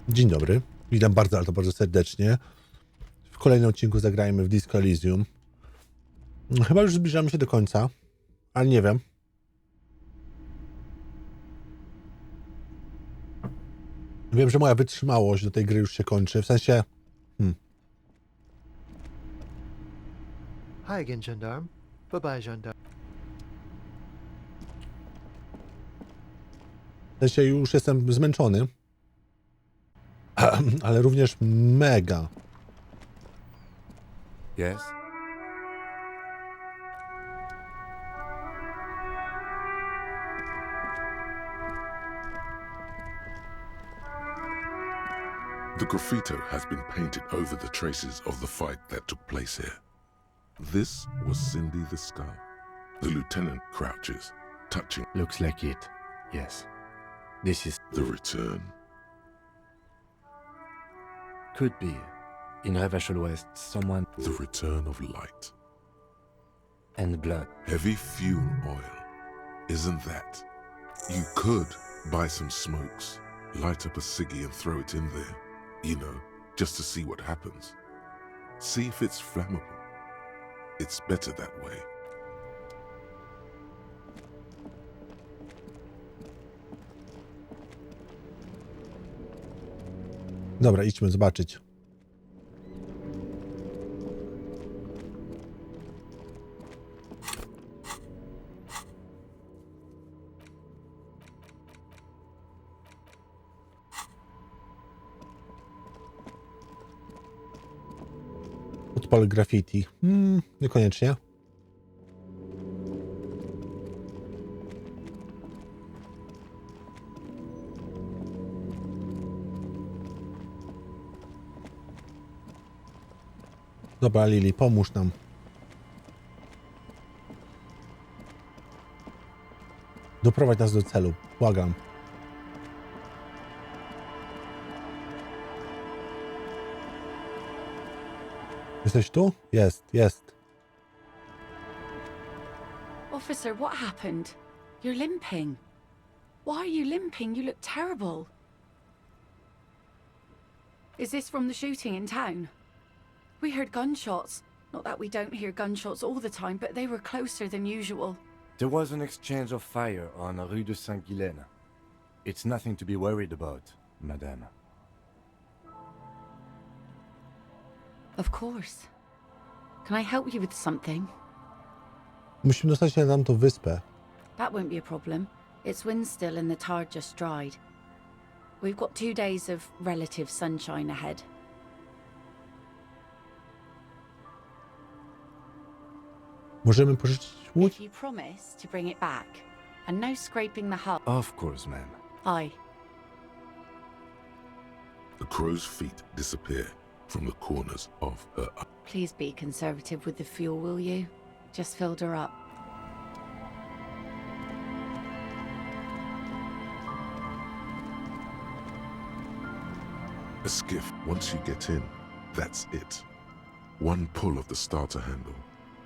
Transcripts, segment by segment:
Dzień dobry, witam bardzo, ale to bardzo serdecznie w kolejnym odcinku Zagrajmy w Disco Elysium. Chyba już zbliżamy się do końca, ale nie wiem. Wiem, że moja wytrzymałość do tej gry już się kończy, w sensie... Hi again, gendarme. Bye-bye, gendarme. W sensie już jestem zmęczony, ale również mega. Yes? The graffito has been painted over the traces of the fight that took place here. This was Cindy the Skull. The lieutenant crouches, touching Looks like it. Yes. This is... the return. could be. In Revachol West, someone... The return of light. and blood. Heavy fuel oil. Isn't that? You could buy some smokes, light up a ciggy and throw it in there. You know, just to see what happens. See if it's flammable. It's better that way. Dobra, idźmy zobaczyć. Odpal graffiti. Niekoniecznie. Dobra, Lili, pomóż nam. Doprowadź nas do celu. Błagam. Jesteś tu? Jest. Officer, what happened? You're limping. Why are you limping? You look terrible. Is this from the shooting in town? We heard gunshots. Not that we don't hear gunshots all the time, but they were closer than usual. There was an exchange of fire on Rue de Saint-Ghilaine. It's nothing to be worried about, madame. Of course. Can I help you with something? Musimy dostać się na tamtą wyspę. That won't be a problem. It's wind still and the tar just dried. We've got 2 days of relative sunshine ahead. Możemy pożyczyć łódź? If you promise to bring it back, and no scraping the hull. Of course, ma'am. Aye. The crow's feet disappear from the corners of her eyes. Please be conservative with the fuel, will you? Just filled her up. A skiff, once you get in, that's it. One pull of the starter handle,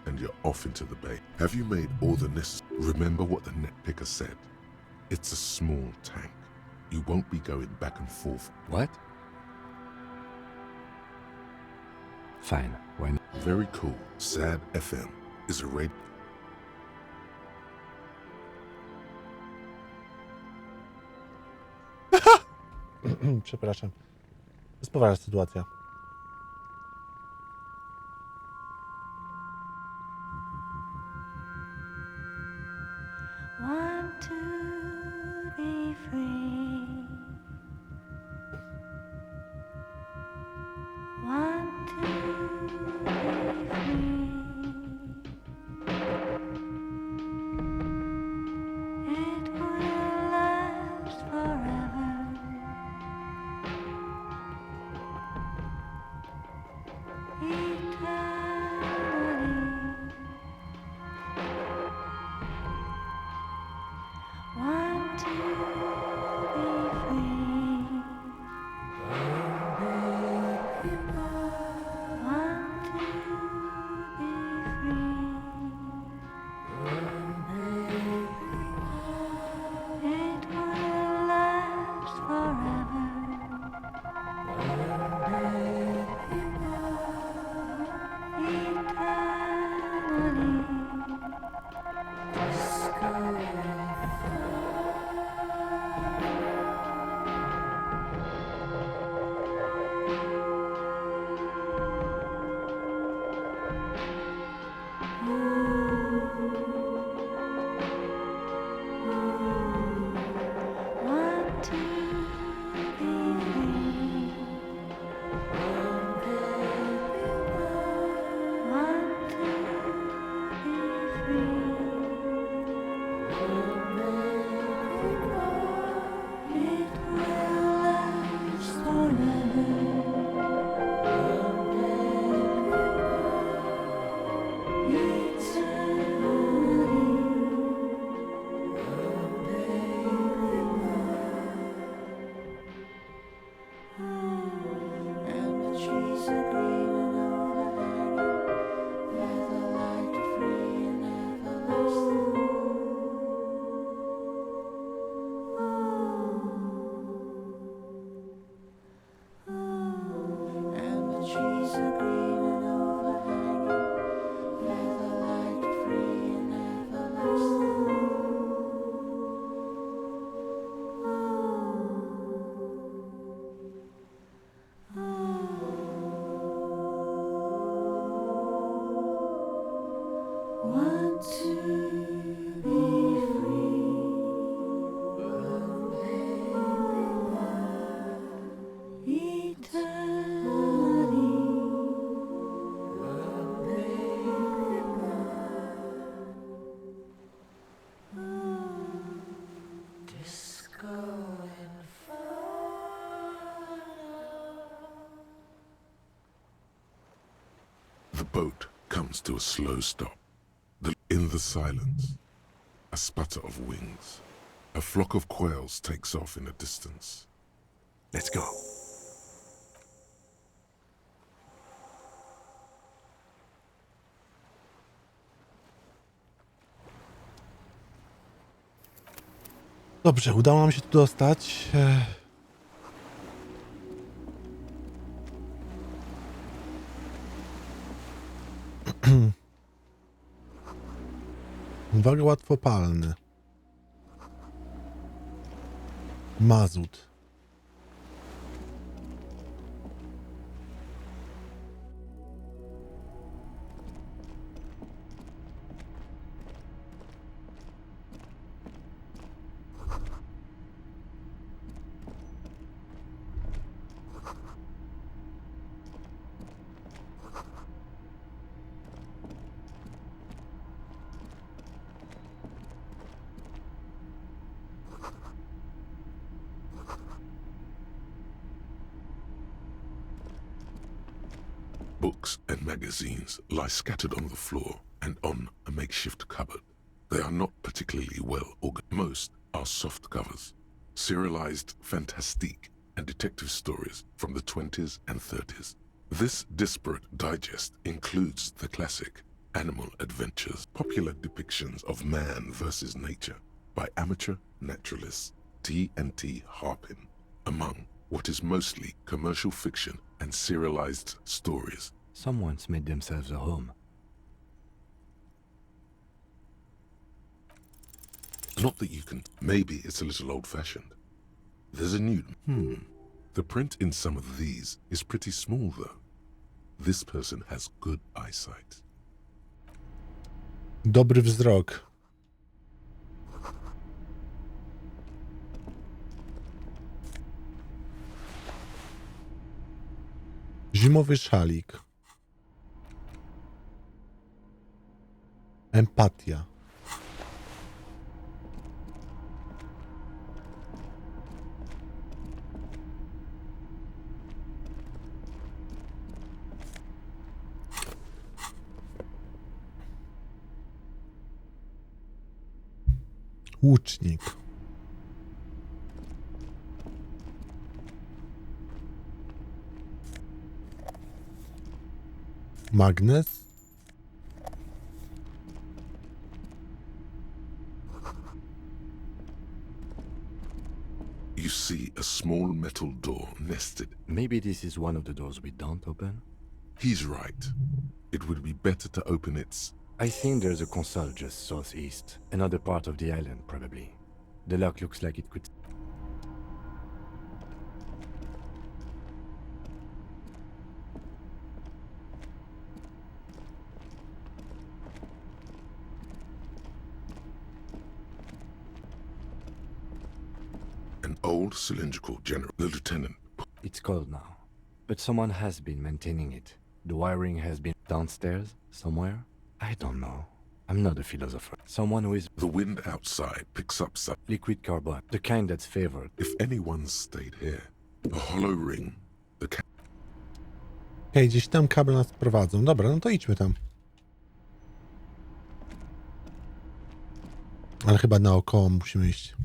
and you're off into the bay. Have you made all the necessary? Remember what the net picker said. It's a small tank. You won't be going back and forth. What? Fine, why not? Very cool. Sad FM is a radio. Przepraszam. To jest poważna sytuacja. Want to be free. Want to be free. It will last forever. The boat comes to a slow stop. In the silence, a sputter of wings. A flock of quails takes off in a distance. Let's go. Dobrze, udało nam się tu dostać. Uwaga, łatwopalny. Mazut. Books and magazines lie scattered on the floor and on a makeshift cupboard. They are not particularly well organized. Most are soft covers, serialized fantastique and detective stories from the 20s and 30s. This disparate digest includes the classic animal adventures, popular depictions of man versus nature by amateur naturalists 𝗬𝗏𝗏𝗏𝗏, among what is mostly commercial fiction and serialized stories. Someone's made themselves a home. Not that you can... Maybe it's a little old-fashioned. There's a new... The print in some of these is pretty small, though. This person has good eyesight. Dobry wzrok. Zimowy szalik. Empatia. Łucznik. Magnes. You see a small metal door nested. Maybe this is one of the doors we don't open? He's right. It would be better to open its... I think there's a console just southeast. Another part of the island, probably. The lock looks like it could... An old cylindrical general. The lieutenant... It's cold now. But someone has been maintaining it. The wiring has been downstairs, somewhere? I don't know. I'm not a philosopher. Someone who is... The wind outside picks up some... Liquid carbon. The kind that's favored. If anyone's stayed here, a hollow ring, the... Hej, gdzieś tam kable nas prowadzą. Dobra, no to idźmy tam. Ale chyba naokoło musimy iść.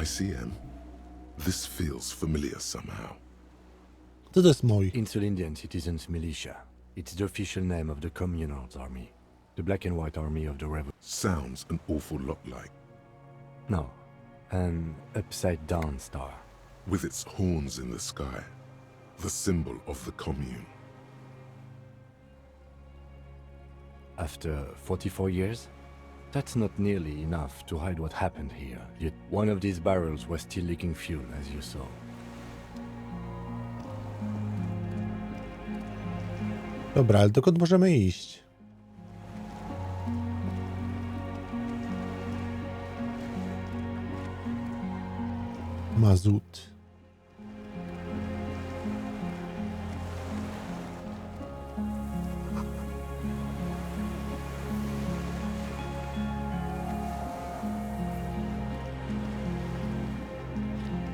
ICM? This feels familiar somehow. Co to jest mój? Insulindian Citizens Militia. It's the official name of the Communards Army. The black and white army of the Revachol. Sounds an awful lot like... No. An upside-down star. With its horns in the sky. The symbol of the commune. After 44 years? That's not nearly enough to hide what happened here. Yet one of these barrels was still leaking fuel, as you saw. Dobra, ale dokąd możemy iść? Mazut.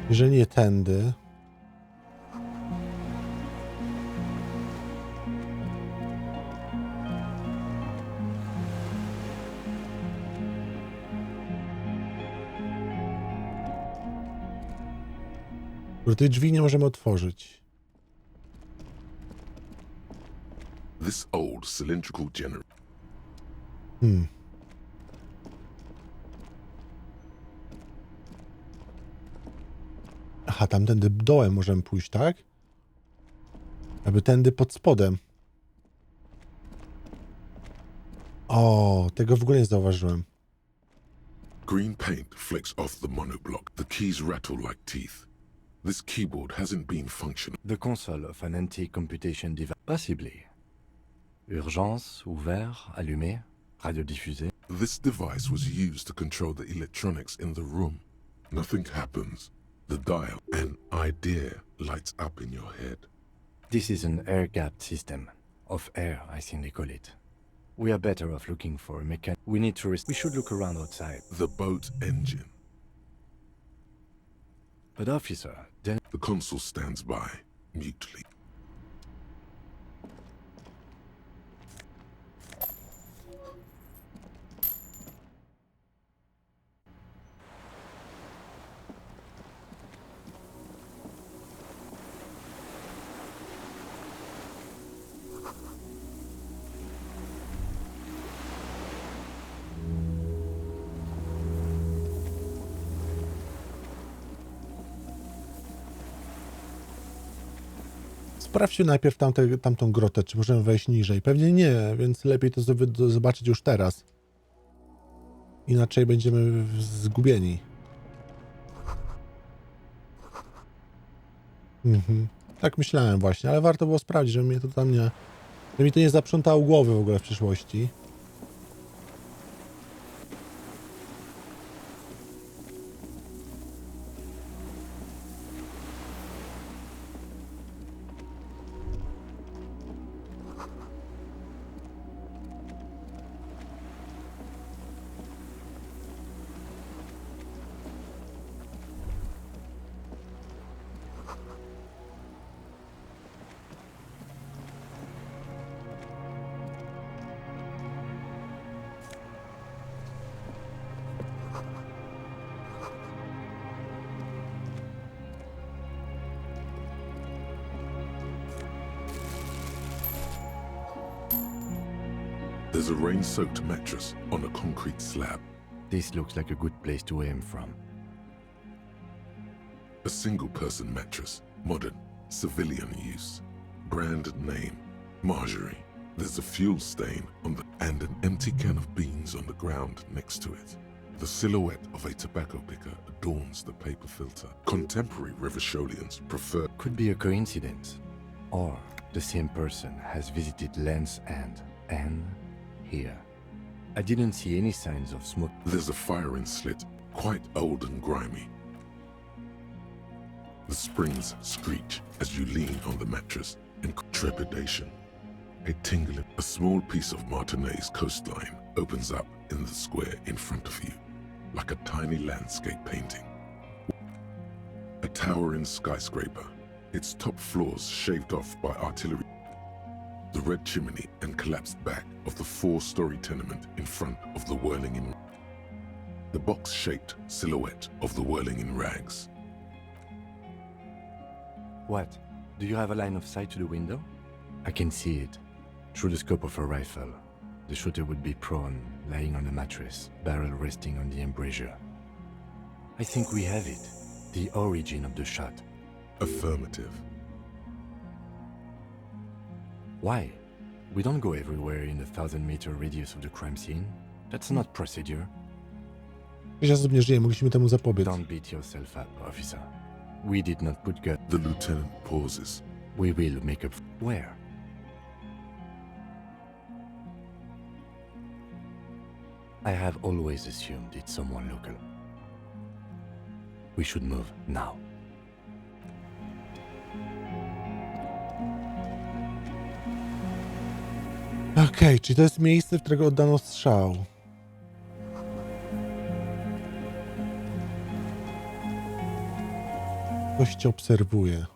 Jeżeli nie tędy... Tej drzwi nie możemy otworzyć. This old cylindrical generator. Aha, tamtędy dołem możemy pójść, tak? Aby tędy pod spodem. O, tego w ogóle nie zauważyłem. Green paint flicks off the monoblock. The keys rattle like teeth. This keyboard hasn't been functional. The console of an anti-computation device. Possibly. Urgence, ouvert, allumé, radiodiffusé. This device was used to control the electronics in the room. Nothing happens. The dial, an idea lights up in your head. This is an air-gapped system. Of air, I think they call it. We are better off looking for a mechanic. We need to we should look around outside. The boat engine. But officer, then... The consul stands by, mutely. Sprawdźcie najpierw tamtą grotę, czy możemy wejść niżej. Pewnie nie, więc lepiej to zobaczyć już teraz. Inaczej będziemy zgubieni. Tak myślałem właśnie, ale warto było sprawdzić, żeby mnie to tam nie... Żeby mi to nie zaprzątało głowy w ogóle w przyszłości. There's a rain-soaked mattress on a concrete slab. This looks like a good place to aim from. A single-person mattress, modern, civilian use. Brand name, Marjorie. There's a fuel stain on the and an empty can of beans on the ground next to it. The silhouette of a tobacco picker adorns the paper filter. Contemporary Revacholians prefer... Could be a coincidence. Or the same person has visited Land's End and here. I didn't see any signs of smoke. There's a firing slit, quite old and grimy. The springs screech as you lean on the mattress in trepidation. A tingling, a small piece of Martinez coastline opens up in the square in front of you, like a tiny landscape painting. A towering skyscraper, its top floors shaved off by artillery. The red chimney and collapsed back of the 4-story tenement in front of the whirling in... The box-shaped silhouette of the whirling in rags. What? Do you have a line of sight to the window? I can see it. Through the scope of a rifle. The shooter would be prone, lying on a mattress, barrel resting on the embrasure. I think we have it. The origin of the shot. Affirmative. Why? We don't go everywhere in a 1,000-meter radius of the crime scene. That's not procedure. Jeśli osób nie żyje, mogliśmy temu zapobiec. Don't beat yourself up, officer. We did not put gun. The lieutenant pauses. We will make up. Where? I have always assumed it's someone local. We should move now. Okej, czyli to jest miejsce, w którego oddano strzał. Ktoś cię obserwuje.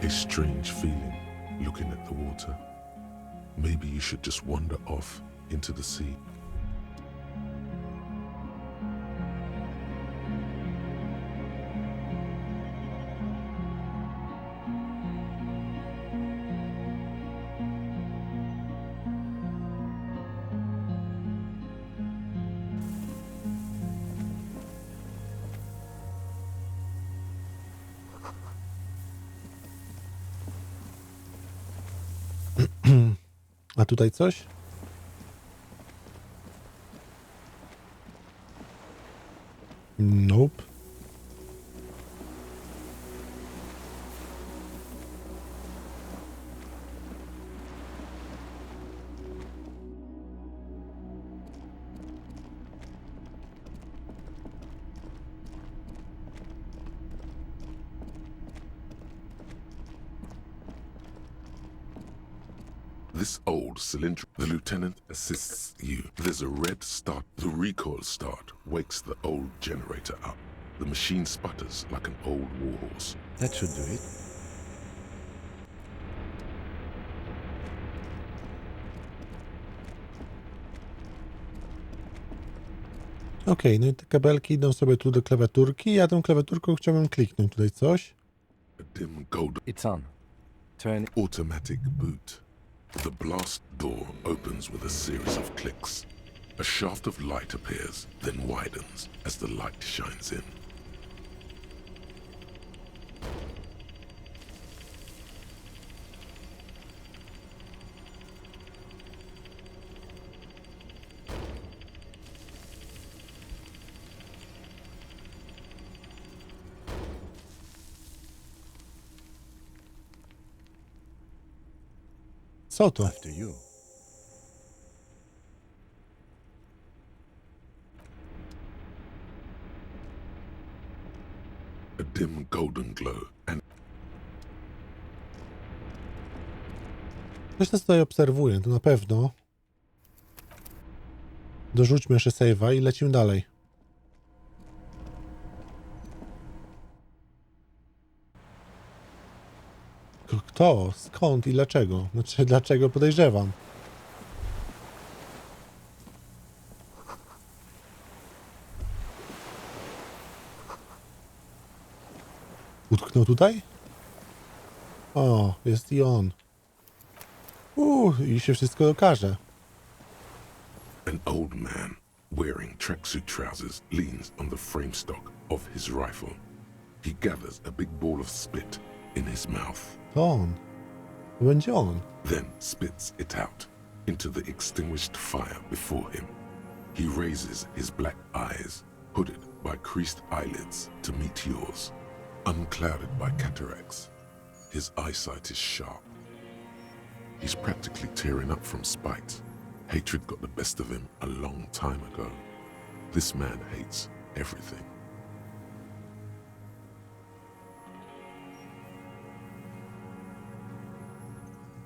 A strange feeling looking at the water. Maybe you should just wander off into the sea. A tutaj coś? Nope. This old cylinder, the lieutenant assists you. There's a red start. The recoil start wakes the old generator up. The machine sputters like an old warhorse. That should do it. Okej, no i te kabelki idą sobie tu do klawiaturki. Ja tą klawiaturką chciałbym kliknąć tutaj coś. A dim golden It's on. Turn. automatic boot. The blast door opens with a series of clicks. A shaft of light appears, then widens as the light shines in. Co to? After you. A dim golden glow, and Ktoś nas tutaj obserwuje, to na pewno. Dorzućmy jeszcze save'a i lecimy dalej. Kto? Skąd i dlaczego? Znaczy, dlaczego podejrzewam? Utknął tutaj? O, jest i on. I się wszystko okaże. an old man wearing tracksuit trousers leans on the frame stock of his rifle. He gathers a big ball of spit in his mouth, To on. To będzie on. then spits it out into the extinguished fire before him. He raises his black eyes, hooded by creased eyelids, to meet yours, unclouded by cataracts. His eyesight is sharp. He's practically tearing up from spite. Hatred got the best of him a long time ago. This man hates everything.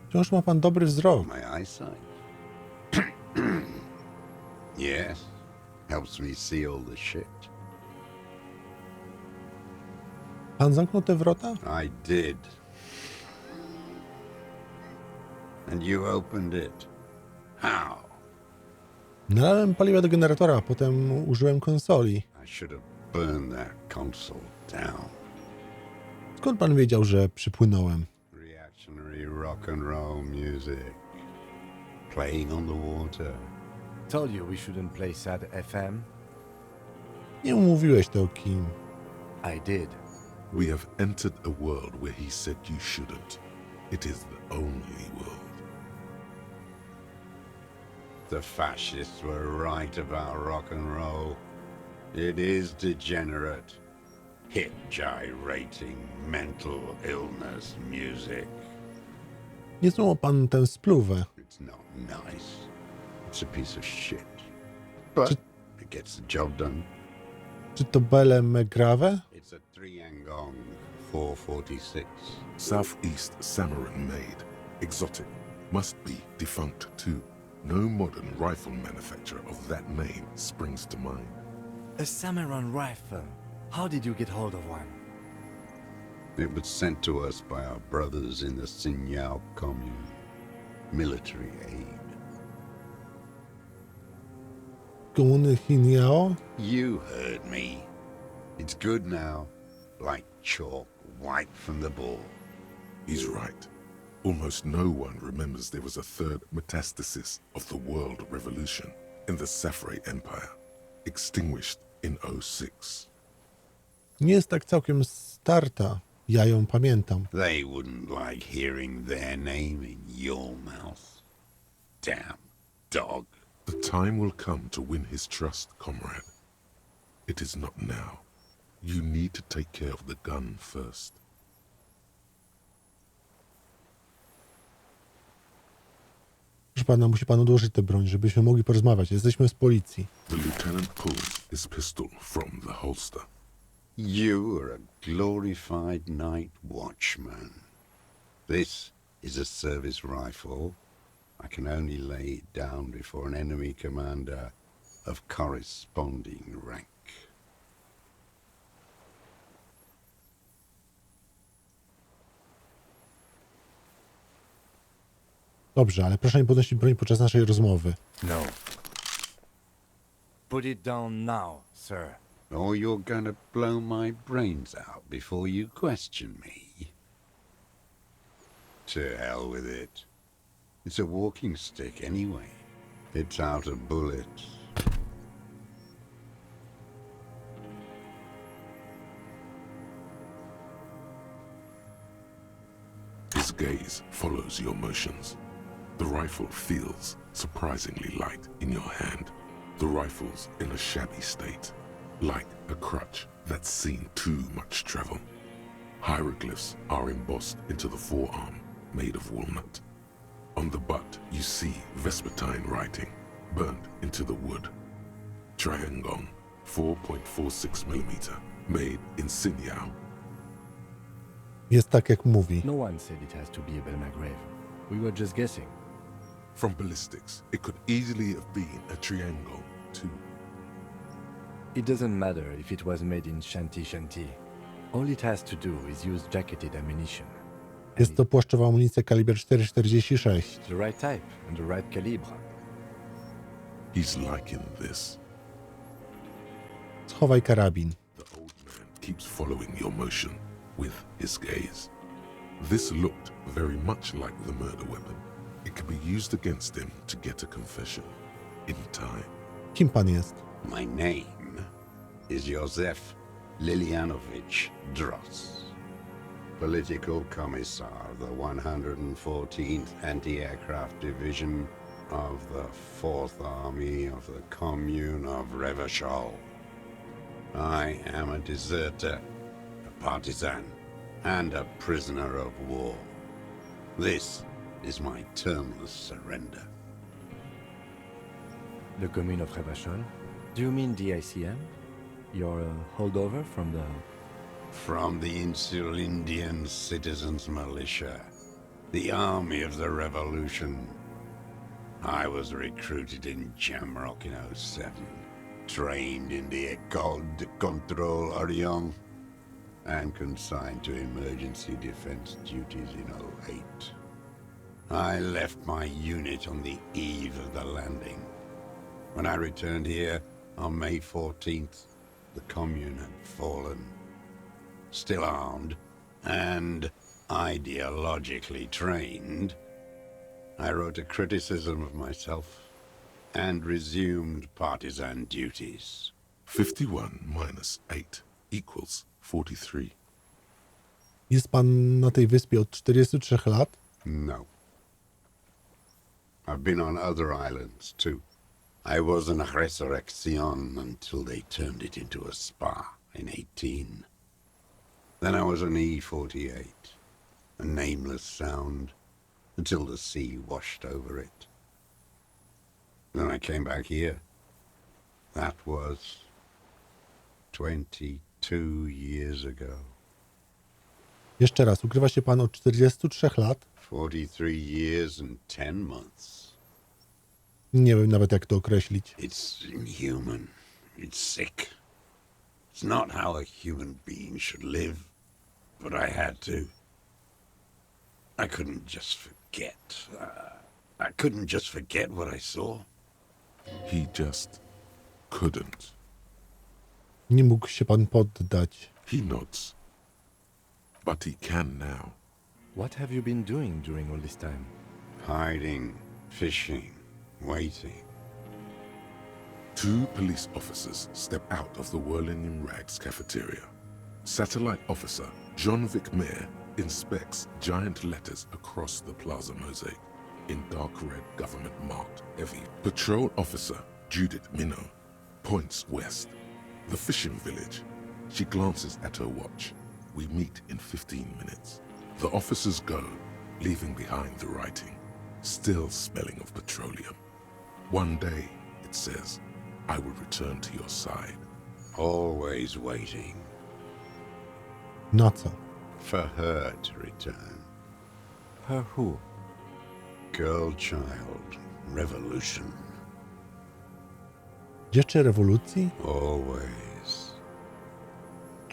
Wciąż ma pan dobry wzrok. My eyesight? Yes. Helps me see all the shit. Pan zamknął te wrota? I did. And you opened it. How? Nalałem paliwa do generatora, potem użyłem konsoli. I should have burned that console down. Skąd pan wiedział, że przypłynąłem? Reactionary rock and roll music. Playing on the water. Told you we shouldn't play sad FM. Nie umówiłeś to, Kim. I did. We have entered a world where he said you shouldn't. It is the only world. The fascists were right about rock and roll. It is degenerate, hip gyrating, mental illness music. Nie złamał pan tę spluwę. It's not nice. It's a piece of shit. But it gets the job done. Czy to 𝗵𝗵𝗀𝗵𝘀𝗵𝘀? It's a 𝗬𝗓𝗓𝗓 446. Southeast Samarran made. Exotic. Must be defunct too. No modern rifle manufacturer of that name springs to mind. A Samarran rifle. How did you get hold of one? It was sent to us by our brothers in the 𝗬𝗏 commune. Military aid. Komuny Chinjao? You heard me. It's good now. Like chalk wiped from the board. He's right. Almost no one remembers there was a third metastasis of the world revolution in the 𝗧𝗵𝗹 Empire, extinguished in '06. Nie jest tak całkiem starta. Ja ją pamiętam. They wouldn't like hearing their name in your mouth. Damn dog. The time will come to win his trust, comrade. It is not now. You need to take care of the gun first. Proszę pana, musi pan odłożyć tę broń, żebyśmy mogli porozmawiać. Jesteśmy z policji. The lieutenant pulls his pistol from the holster. You are a glorified night watchman. This is a service rifle. I can only lay it down before an enemy commander of corresponding rank. Dobrze, ale proszę nie podnosić broń podczas naszej rozmowy. No. Put it down now, sir. Or you're gonna blow my brains out before you question me. To hell with it. It's a walking stick anyway. It's out of bullets. His gaze follows your motions. The rifle feels surprisingly light in your hand. The rifle's in a shabby state, like a crutch that's seen too much travel. Hieroglyphs are embossed into the forearm, made of walnut. On the butt, you see Vespertine writing, burned into the wood. Triangle, 4.46mm, made in 𝗬𝗏. Jest tak, jak mówi. No one said it has to be a 𝗵𝗏𝗏𝗏. We were just guessing. From ballistics, it could easily have been a triangle, too. It doesn't matter if it was made in 𝗬𝗏𝗏𝗏. All it has to do is use jacketed ammunition. Jest to płaszczowa amunicja kaliber 4,46. The right type and the right calibre. He's liking this. Schowaj karabin. The old man keeps following your motion with his gaze. This looked very much like the murder weapon. It could be used against him to get a confession in time. Kim pan jest? My name is Józef Lilianowicz Dross, political commissar of the 114th Anti-Aircraft Division of the 4th Army of the Commune of Revachol. I am a deserter, a partisan, and a prisoner of war. This is my termless surrender. The commune of Revachol? Do you mean the ICM? You're a holdover from the... From the Insular Indian Citizens Militia, the army of the revolution. I was recruited in Jamrock in '07, trained in the École de Contrôle Orient, and consigned to emergency defense duties in '08. I left my unit on the eve of the landing. When I returned here on May 14th, the commune had fallen. Still armed and ideologically trained, I wrote a criticism of myself and resumed partisan duties. 51 minus 8 equals 43. Jest pan na tej wyspie od 43 lat? No. I've been on other islands, too. I was an resurrection until they turned it into a spa in 18. Then I was an E-48, a nameless sound, until the sea washed over it. Then I came back here. That was 22 years ago. Jeszcze raz, ukrywa się pan od 43 lat? 43 years and 10 months. Nie wiem nawet jak to określić. It's inhuman. It's sick. It's not how a human being should live. But I had to. I couldn't just forget. I couldn't just forget what I saw. He just couldn't. Nie mógł się pan poddać. He nods. But he can now. What have you been doing during all this time? Hiding, fishing, waiting. 2 police officers step out of the Whirling in Rags cafeteria. Satellite officer 𝗂𝗵𝗵𝗀𝗵𝘁 inspects giant letters across the plaza mosaic in dark red government-marked heavy. Patrol officer Judith Minnow points west. The fishing village. She glances at her watch. We meet in 15 minutes. The officers go, leaving behind the writing, still smelling of petroleum. One day, it says, I will return to your side. Always waiting Na co? for her to return. Her who? Girl child, revolution. Dzieci rewolucji? Always.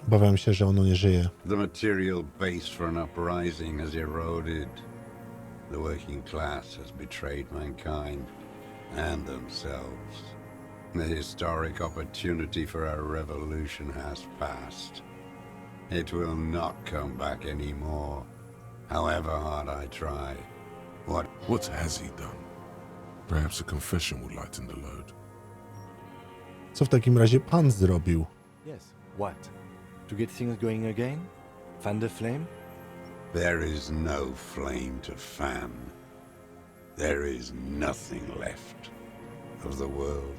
Obawiam się, że ono nie żyje. The material base for an uprising has eroded. The working class has betrayed mankind and themselves. The historic opportunity for a revolution has passed. It will not come back anymore, however hard I try. What has he done? Perhaps a confession will lighten the load. Co w takim razie pan zrobił? Yes. What? To get things going again? Fan the flame? There is no flame to fan. There is nothing left of the world,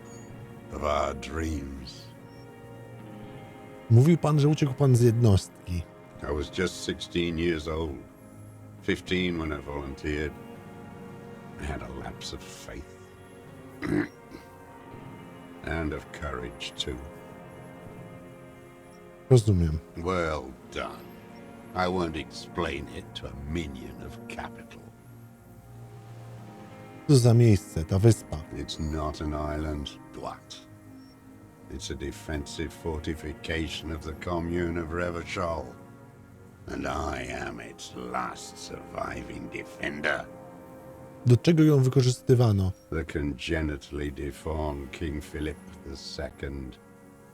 of our dreams. Mówił pan, że uciekł pan z jednostki. I was just 16 years old, 15 when I volunteered. I had a lapse of faith. And of courage, too. Rozumiem. Well done. I won't explain it to a minion of capital. Co za miejsce, ta wyspa? It's not an island, Dwat. It's a defensive fortification of the commune of Revachol. And I am its last surviving defender. Do czego ją wykorzystywano? The congenitally deformed King Philip II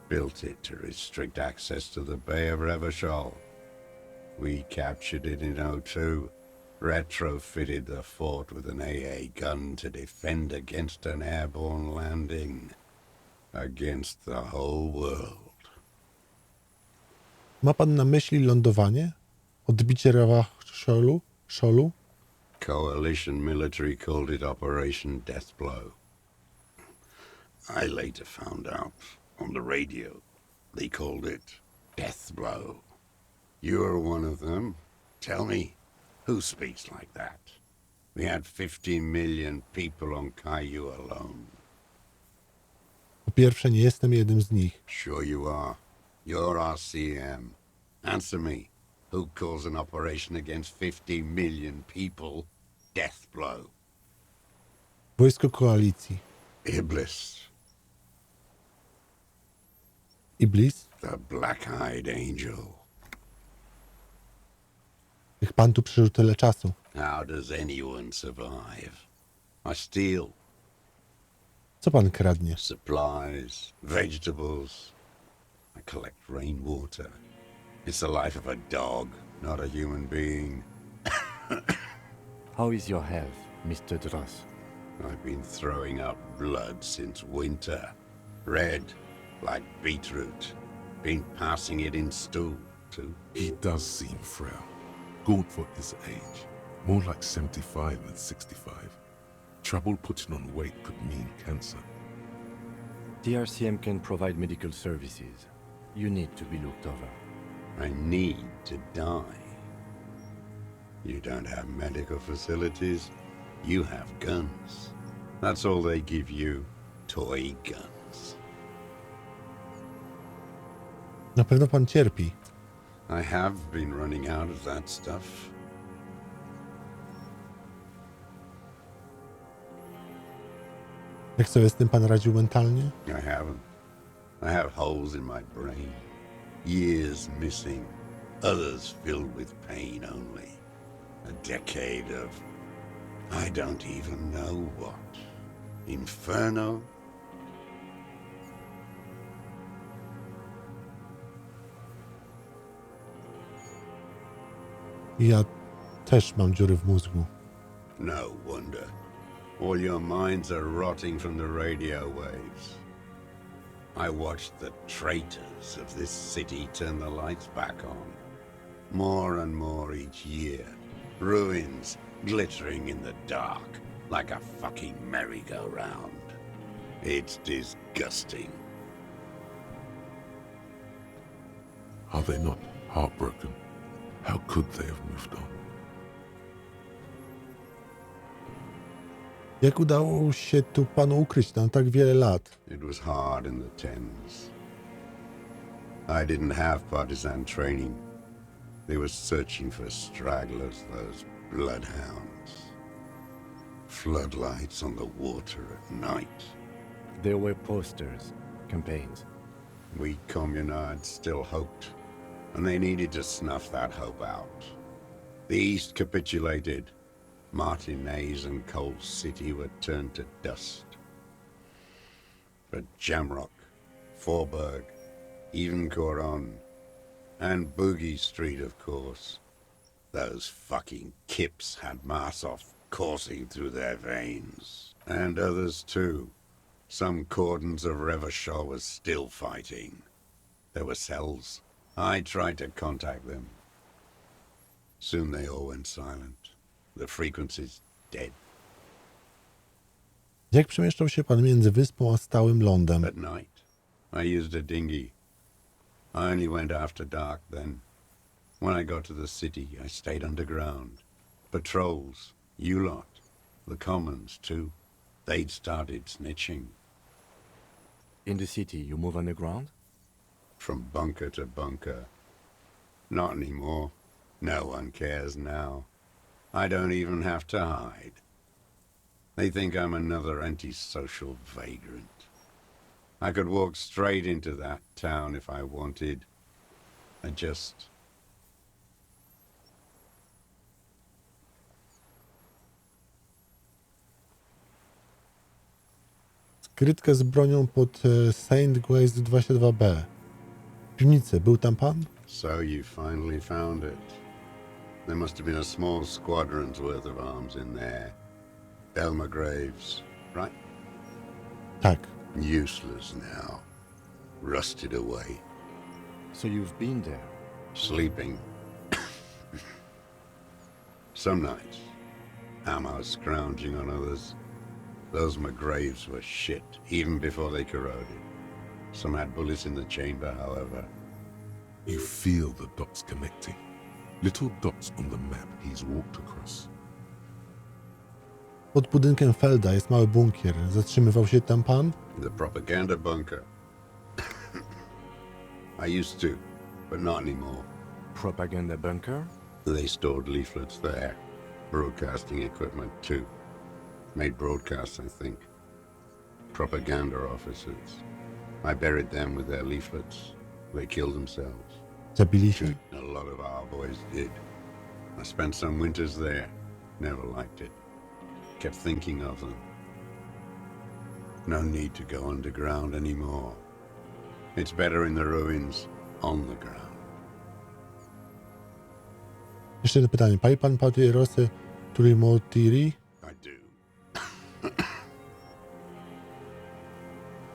built it to restrict access to the Bay of Revachol. We captured it in '02, retrofitted the fort with an AA gun to defend against an airborne landing. Against the whole world. Ma pan na myśli lądowanie? Odbicie Revacholu? Coalition military called it Operation Deathblow. I later found out on the radio they called it Deathblow. You're one of them. Tell me, who speaks like that? We had 50 million people on Caillou alone. Po pierwsze, nie jestem jednym z nich. Sure you are. You're our CM. Answer me. Who calls an operation against 50 million people Deathblow? Wojsko koalicji. Iblis, Iblis? the black-eyed angel. Niech pan tu przeżył tyle czasu. How does anyone survive? I steal Co pan kradnie? supplies, vegetables. I collect rainwater. It's the life of a dog, not a human being. How is your health, Mr. Dross? I've been throwing up blood since winter. Red, like beetroot. Been passing it in stool, too. He does seem frail. Gaunt for his age. More like 75 than 65. Trouble putting on weight could mean cancer. TRCM can provide medical services. You need to be looked over. I need to die. You don't have medical facilities. You have guns. That's all they give you. Toy guns. Na pewno pan cierpi. I have been running out of that stuff. Jak sobie z tym pan radził mentalnie? I haven't. I have holes in my brain. Years missing. Others filled with pain only. A decade of... I don't even know what. Inferno? Ja też mam dziury w mózgu. No wonder. All your minds are rotting from the radio waves. I watched the traitors of this city turn the lights back on. More and more each year. Ruins glittering in the dark like a fucking merry-go-round. It's disgusting. Are they not heartbroken? How could they have moved on? Jak udało się tu panu ukryć na tak wiele lat? It was hard in the Thames. I didn't have partisan training. They were searching for stragglers, those bloodhounds. Floodlights on the water at night. There were posters, campaigns. We communards still hoped, and they needed to snuff that hope out. The East capitulated. Martinez and Coal City were turned to dust. But Jamrock, Forburg, even Coron, and Boogie Street, of course. Those fucking kips had Marsov coursing through their veins. And others too. Some cordons of Revachol was still fighting. There were cells. I tried to contact them. Soon they all went silent. The frequency's dead. Jak przemieszczał się pan między wyspą a stałym lądem? At night, I used a dinghy. I only went after dark then. When I got to the city, I stayed underground. Patrols, you lot, the commons too. They'd started snitching. In the city, you move underground? From bunker to bunker. Not anymore. No one cares now. I don't even have to hide. They think I'm another antisocial vagrant. I could walk straight into that town if I wanted. I just... Skrytka z bronią pod 𝗬𝗪𝗀𝗏. W piwnicy. Był tam pan? So you finally found it. There must have been a small squadron's worth of arms in there. Belmagrave's, right? Tak. Useless now. Rusted away. So you've been there? Sleeping. Some nights. Ammo scrounging on others. Those McGraves were shit, even before they corroded. Some had bullets in the chamber, however. You feel the dots connecting. Little dots on the map he's walked across. Pod budynkiem Felda jest mały bunkier. Zatrzymywał się tam pan? The propaganda bunker. I used to, but not anymore. Propaganda bunker? They stored leaflets there. Broadcasting equipment, too. Made broadcasts, I think. Propaganda officers. I buried them with their leaflets. They killed themselves. Zabili się? A lot of our boys did. I spent some winters there. Never liked it. Kept thinking of them. No need to go underground anymore. It's better in the ruins, on the ground. Jeszcze jedno pytanie. Pali pan papierosy 𝗪𝗏𝗪𝗀? I do.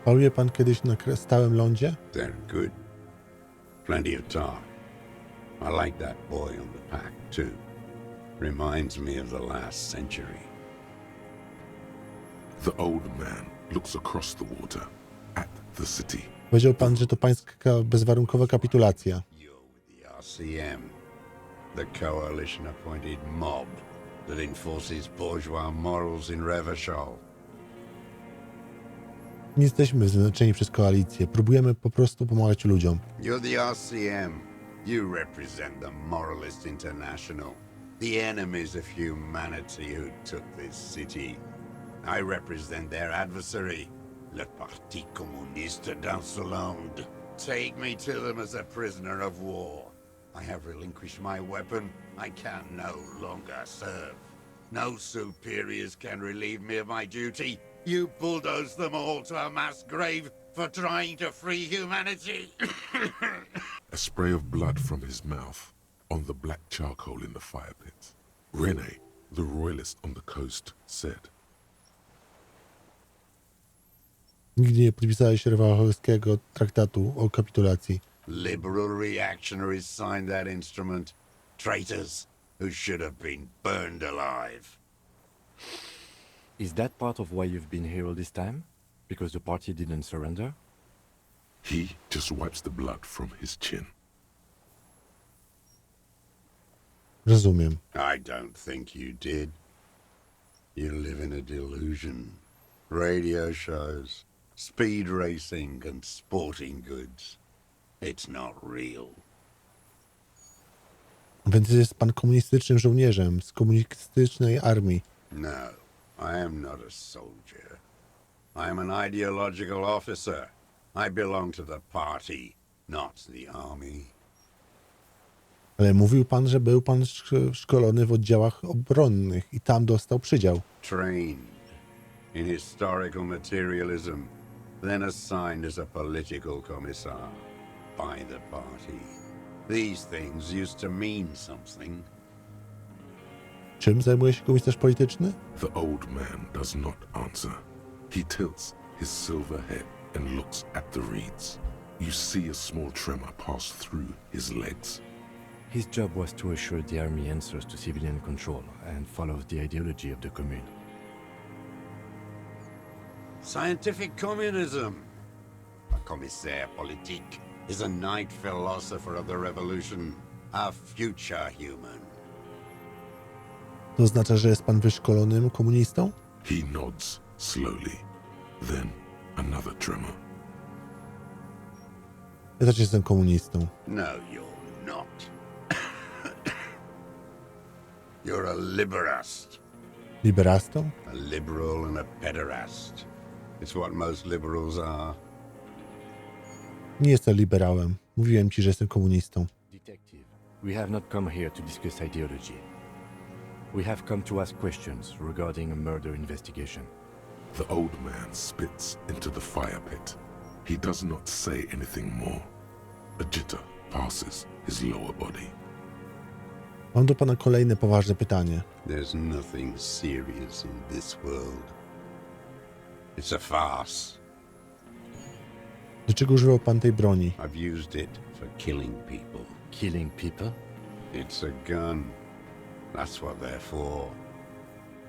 Paluje pan kiedyś na stałym lądzie? They're good. Plenty of talk. I like that boy on the pack, too. Reminds me of the last century. The old man looks across the water at the city. Powiedział pan, że to pańska bezwarunkowa kapitulacja. You're with the RCM, the coalition-appointed mob that enforces bourgeois morals in Revachol. Nie jesteśmy wyznaczeni przez koalicję. Próbujemy po prostu pomagać ludziom. You're the RCM. You represent the Moralist International, the enemies of humanity who took this city. I represent their adversary, le Parti communiste d'Insolande. Take me to them as a prisoner of war. I have relinquished my weapon. I can no longer serve. No superiors can relieve me of my duty. You bulldoze them all to a mass grave for trying to free humanity. A spray of blood from his mouth on the black charcoal in the fire pit. Rene, the royalist on the coast, said, Nigdy nie podpisałeś Revacholskiego traktatu o kapitulacji. Liberal reactionaries signed that instrument. Traitors who should have been burned alive. Is that part of why you've been here all this time? Because the party didn't surrender? he just wipes the blood from his chin. Rozumiem. I don't think you did. You live in a delusion. Radio shows, speed racing and sporting goods. It's not real. Więc jest pan komunistycznym żołnierzem z komunistycznej armii. No, I am not a soldier. I am an ideological officer. I belong to the party, not the army. Ale mówił pan, że był pan szkolony w oddziałach obronnych i tam dostał przydział. Trained in historical materialism, then assigned as a political commissar by the party. These things used to mean something. Czym zajmuje się komisarz polityczny? The old man does not answer. He tilts his silver head and looks at the reeds. You see a small tremor pass through his legs. His job was to assure the army answers to civilian control and follow the ideology of the commune. Scientific communism. A commissaire politique is a night philosopher of the revolution, a future human. To oznacza, że jest pan wyszkolonym komunistą? He nods slowly. Then another tremor. Ja też jestem komunistą. No, you're not. You're a liberast. Liberastą? A liberal and a pederast. It's what most liberals are. Nie jestem liberałem. Mówiłem ci, że jestem komunistą. Detective, we have not come here to discuss ideology. We have come to ask questions regarding a murder investigation. The old man spits into the fire pit. He does not say anything more. A jitter passes his lower body. Mam do pana kolejne poważne pytanie. There's nothing serious in this world. It's a farce. Do czego używał pan tej broni? I've used it for killing people. Killing people? It's a gun. That's what they're for.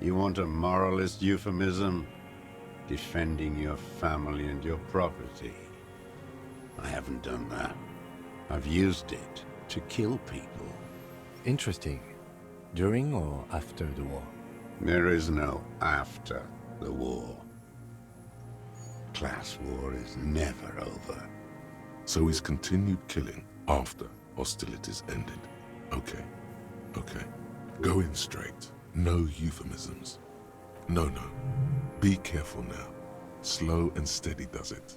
You want a moralist euphemism? Defending your family and your property. I haven't done that. I've used it to kill people. Interesting. During or after the war? There is no after the war. Class war is never over. So he's continued killing after hostilities ended. Okay. Go in straight. No euphemisms. No. Be careful now. Slow and steady does it.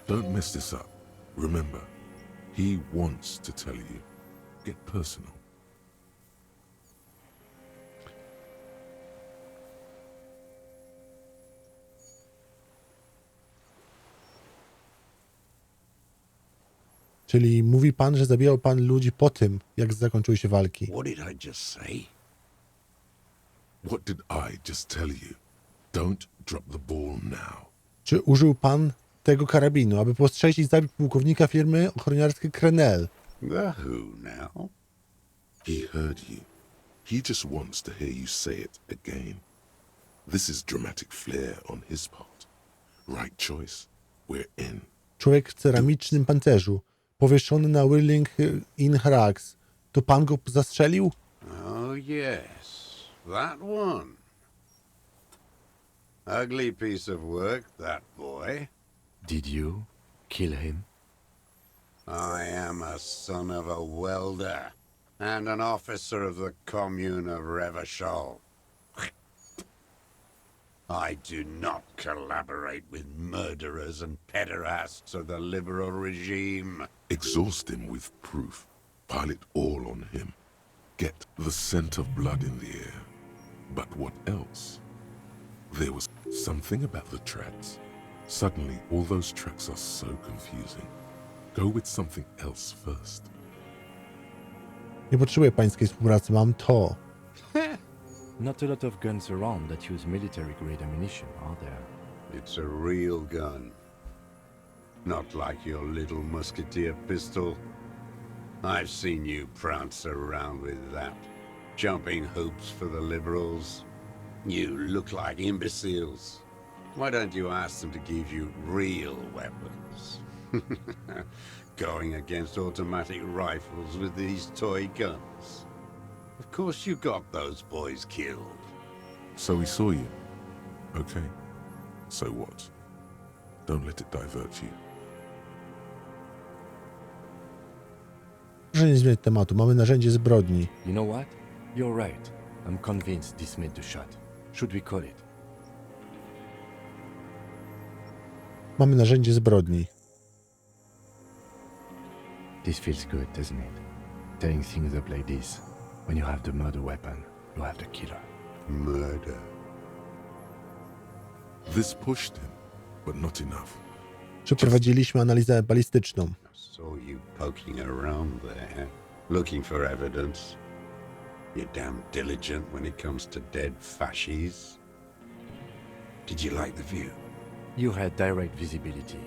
Don't mess this up. Remember, he wants to tell you. Get personal. Czyli mówi pan, że zabijał pan ludzi po tym, jak zakończyły się walki. What did I just say? What did I just tell you? Don't drop the ball now. Czy użył pan tego karabinu, aby postrzelić i zabić pułkownika firmy ochroniarskiej Krenel? The who now? He heard you. He just wants to hear you say it again. This is dramatic flair on his part. Right choice. We're in. Człowiek w ceramicznym pancerzu, powieszony na 𝗰𝗵𝗲𝗰𝗀𝗀𝗄. To pan go zastrzelił? Oh, yes. That one. Ugly piece of work, that boy. Did you kill him? I am a son of a welder and an officer of the commune of Revachol. I do not collaborate with murderers and pederasts of the liberal regime. Exhaust him with proof. Pile it all on him. Get the scent of blood in the air. But what else? There was something about the tracks. Suddenly, all those tracks are so confusing. Go with something else first. Nie potrzebuję pańskiej współpracy, mam to. Not a lot of guns around that use military-grade ammunition, are there? It's a real gun. Not like your little musketeer pistol. I've seen you prance around with that, jumping hoops for the liberals. You look like imbeciles. Why don't you ask them to give you real weapons? Going against automatic rifles with these toy guns. Of course you got those boys killed. So he saw you. Okay. So what? Don't let it divert you. Proszę nie zmieniać tematu, mamy narzędzie zbrodni. You know what? You're right. I'm convinced this made the shot. Should we call it? Mamy narzędzie zbrodni. This feels good, doesn't it? Tearing things up like this. When you have the murder weapon, you have the killer. Murder. This pushed him, but not enough. Przeprowadziliśmy analizę balistyczną. I saw you poking around there, looking for evidence. You're damn diligent when it comes to dead fascies. Did you like the view? You had direct visibility.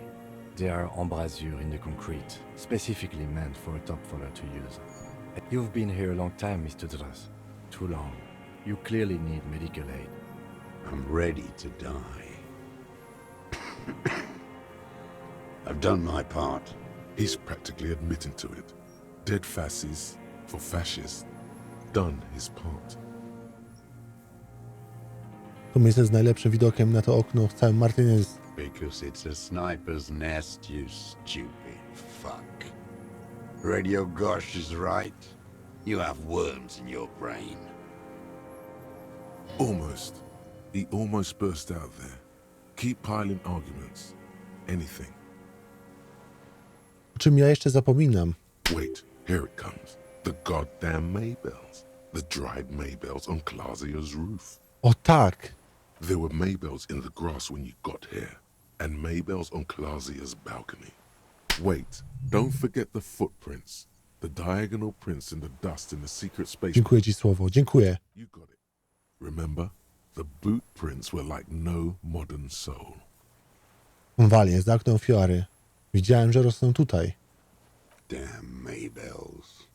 There are embrasures in the concrete, specifically meant for a top follower to use. You've been here a long time, Mr. Dras. Too long. You clearly need medical aid. I'm ready to die. I've done my part. He's practically admitting to it. Dead fascists for fascists. Done his part. To miejsce z najlepszym widokiem na to okno w całym Martinez. Because it's a sniper's nest, you stupid fuck. Radio Gosh is right. You have worms in your brain. Almost. He almost burst out there. Keep piling arguments. Anything. O czym ja jeszcze zapominam? Wait, here it comes. The goddamn Maybells. The dried Maybells on Clausia's roof. O tak! There were Maybells in the grass when you got here, and Maybells on Clausia's balcony. Wait, don't forget the footprints. The diagonal prints in the dust in the secret space. Dziękuję ci słowo, dziękuję. You got it. Remember? The boot prints were like no modern soul. Walię, za oknem ofiary. Widziałem, że rosną tutaj. Damn Maybells.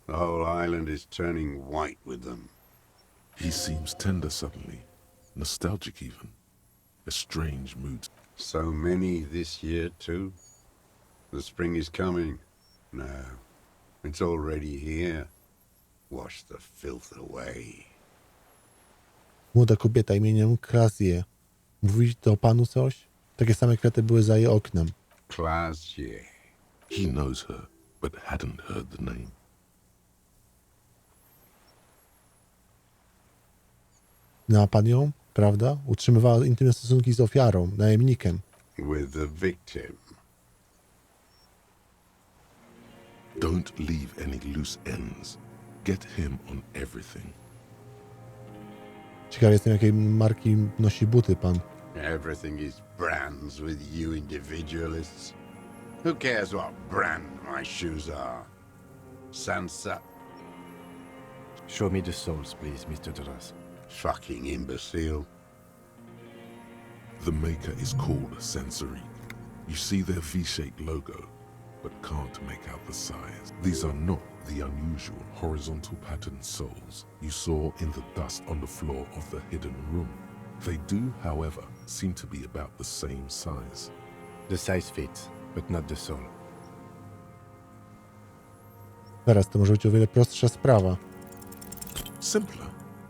The whole island is turning white with them. He seems tender suddenly. Nostalgic even. A strange mood. So many this year too. The spring is coming. No, it's already here. Wash the filth away. Młoda kobieta imieniem Krasie. Mówi to panu coś? Takie same kwiaty były za jej oknem. Klasie. He knows her, but hadn't heard the name. Znała pan ją, prawda? Utrzymywała intymne stosunki z ofiarą, najemnikiem. With the victim. Don't leave any loose ends. Get him on everything. Ciekaw jestem, jakiej marki nosi buty pan. Everything is brands with you individualists. Who cares what brand my shoes are? Sansa. Show me the souls, please, Mr. Dras. Fucking imbecile. The maker is called Sensory. You see their V-shaped logo, but can't make out the size. These are not the unusual horizontal patterned souls you saw in the dust on the floor of the hidden room. They do, however, seem to be about the same size. The size fits, but not the soul. Teraz to może być o wiele prostsza sprawa. Simpler.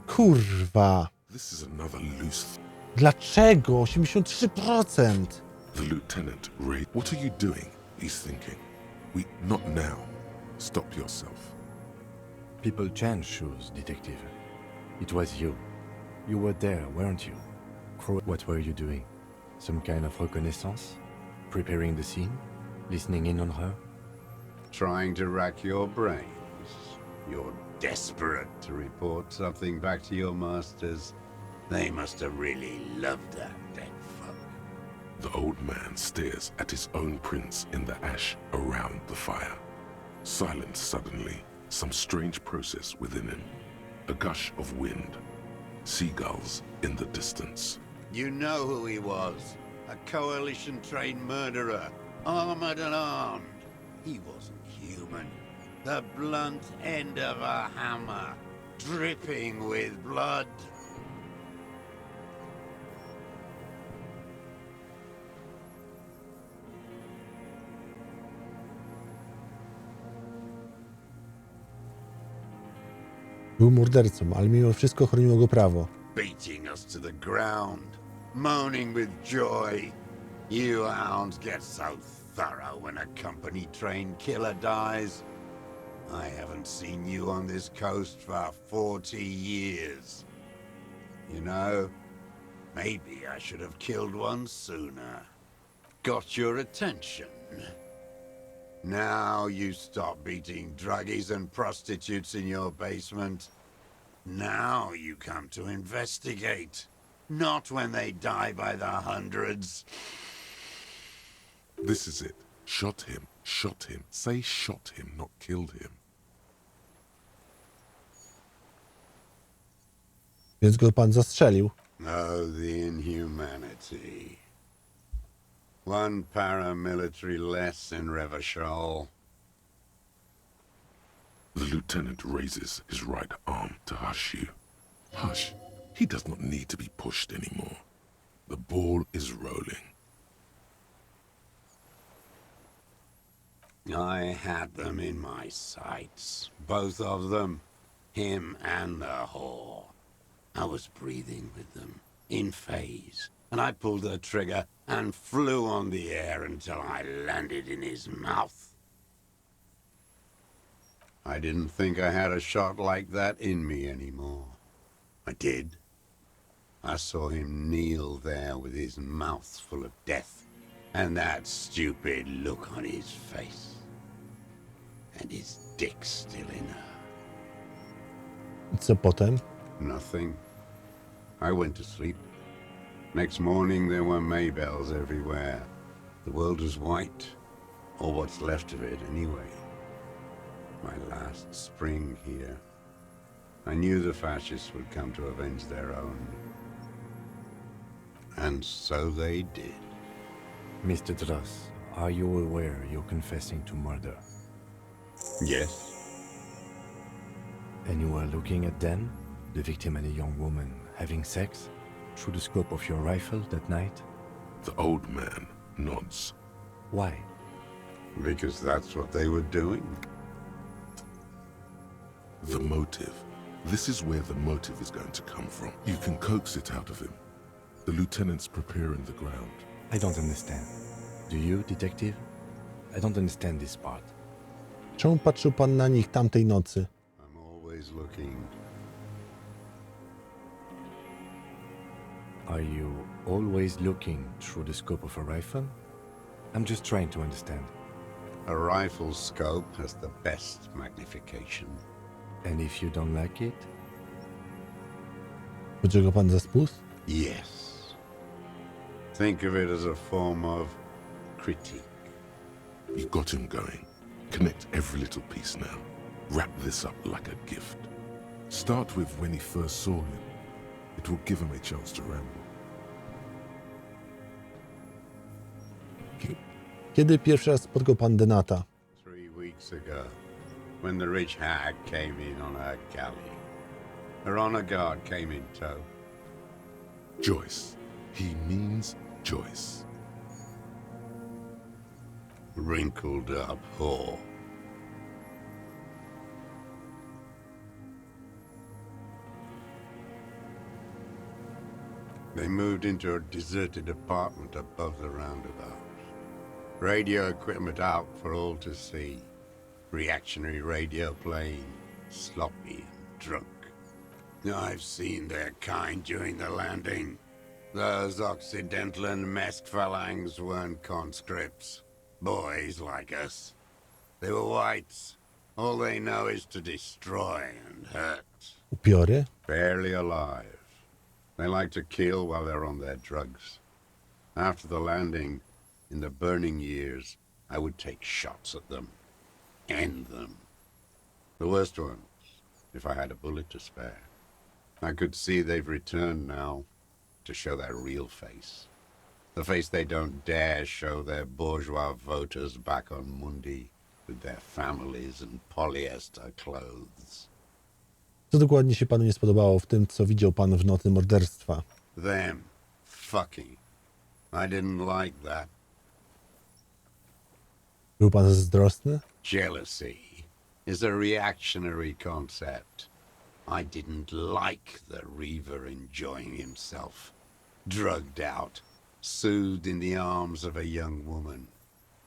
Kurwa! This is another loose... Dlaczego? 83%! The lieutenant, Ray. What are you doing? He's thinking. Not now. Stop yourself. People change shoes, detective. It was you. You were there, weren't you? What were you doing? Some kind of reconnaissance? Preparing the scene? Listening in on her? Trying to rack your brains. You're desperate to report something back to your masters. They must have really loved that dead fuck. The old man stares at his own prints in the ash around the fire. Silence suddenly, some strange process within him. A gush of wind. Seagulls in the distance. You know who he was. A coalition-trained murderer. Armored and armed. He wasn't human. The blunt end of a hammer. Dripping with blood. Był mordercą, ale mimo wszystko chroniło go prawo. Beating us to the ground. Moaning with joy. You hounds get so thorough when a company-trained killer dies. I haven't seen you on this coast for 40 years. You know, maybe I should have killed one sooner. Got your attention. Now you stop beating druggies and prostitutes in your basement. Now you come to investigate. Not when they die by the hundreds. This is it. Shot him. Shot him. Say shot him, not killed him. Więc go pan zastrzelił. Oh, the inhumanity. One paramilitary less in Revachol. The lieutenant raises his right arm to hush you. Hush. He does not need to be pushed anymore. The ball is rolling. I had them in my sights. Both of them. Him and the whore. I was breathing with them. In phase. And I pulled the trigger and flew on the air until I landed in his mouth. I didn't think I had a shot like that in me anymore. I did. I saw him kneel there with his mouth full of death, and that stupid look on his face. And his dick still in her. Co potem? Nothing. I went to sleep. Next morning there were Maybells everywhere. The world was white, or what's left of it anyway. My last spring here. I knew the fascists would come to avenge their own. And so they did. Mr. Dross, are you aware you're confessing to murder? Yes. And you were looking at Dan, the victim and a young woman, having sex? Through the scope of your rifle that night? The old man nods. Why? Because that's what they were doing. The motive. This is where the motive is going to come from. You can coax it out of him. The lieutenant's preparing the ground. I don't understand. Do you, detective? I don't understand this part. Czemu patrzył pan na nich tamtej nocy? I'm always looking. Are you always looking through the scope of a rifle? I'm just trying to understand. A rifle scope has the best magnification. And if you don't like it? Będzie go pan za spust? Yes. Think of it as a form of critique. You got him going. Connect every little piece now. Wrap this up like a gift. Start with when he first saw him. It will give him a chance to ramble. Kiedy pierwszy raz spotkał pan Denata? 3 weeks ago, when the rich hag came in on her galley. Her honor guard came in tow. Joyce. He means Joyce. Wrinkled up whore. They moved into a deserted apartment above the roundabout. Radio equipment out for all to see. Reactionary radio playing, sloppy and drunk. I've seen their kind during the landing. Those Occidental and masked phalanx weren't conscripts. Boys like us. They were whites. All they know is to destroy and hurt. Upiory? Barely alive. They like to kill while they're on their drugs. After the landing, in the burning years, I would take shots at them. End them. The worst ones, if I had a bullet to spare. I could see they've returned now to show their real face. The face they don't dare show their bourgeois voters back on Mundi with their families and polyester clothes. Co dokładnie się panu nie spodobało w tym, co widział pan w nocy morderstwa? Them. Fucking. I didn't like that. Był pan zazdrosny? Jealousy is a reactionary concept. I didn't like the Reaver enjoying himself. Drugged out, soothed in the arms of a young woman.